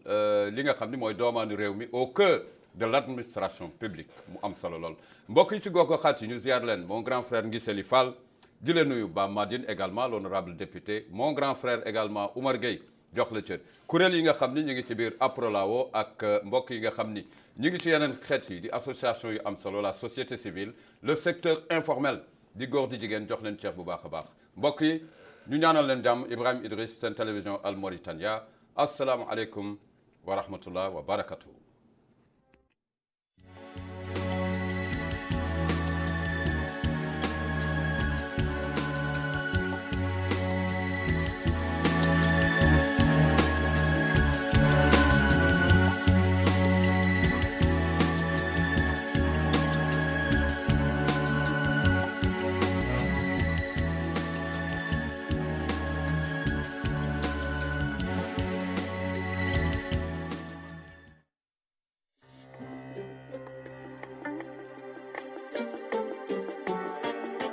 li nga xam ni mooy doomaanu réew mi au cœur de l'administration publique mu am solo lool. mbokk yi ci gox goxaat yi ñu ziar leen mon grand frère Ngiseli Fall di leen nuyu Ba Madine également l'honorable député mon grand frère également Oumar Gueye jox la cër kuréel yi nga xam ni ñu ngi ci biir APROLAO ak mbokk yi nga xam ni ñu ngi ci yeneen xeet yi di association yu am solo la société civile le secteur informel di góor di jigéen jox leen cër bu baax a baax mbokk yi ñu ñaanal leen jàmm Ibrahima Idriss seen télévision Al Mauritania asalaamualeykum wa rahmatullah wa barakatuhu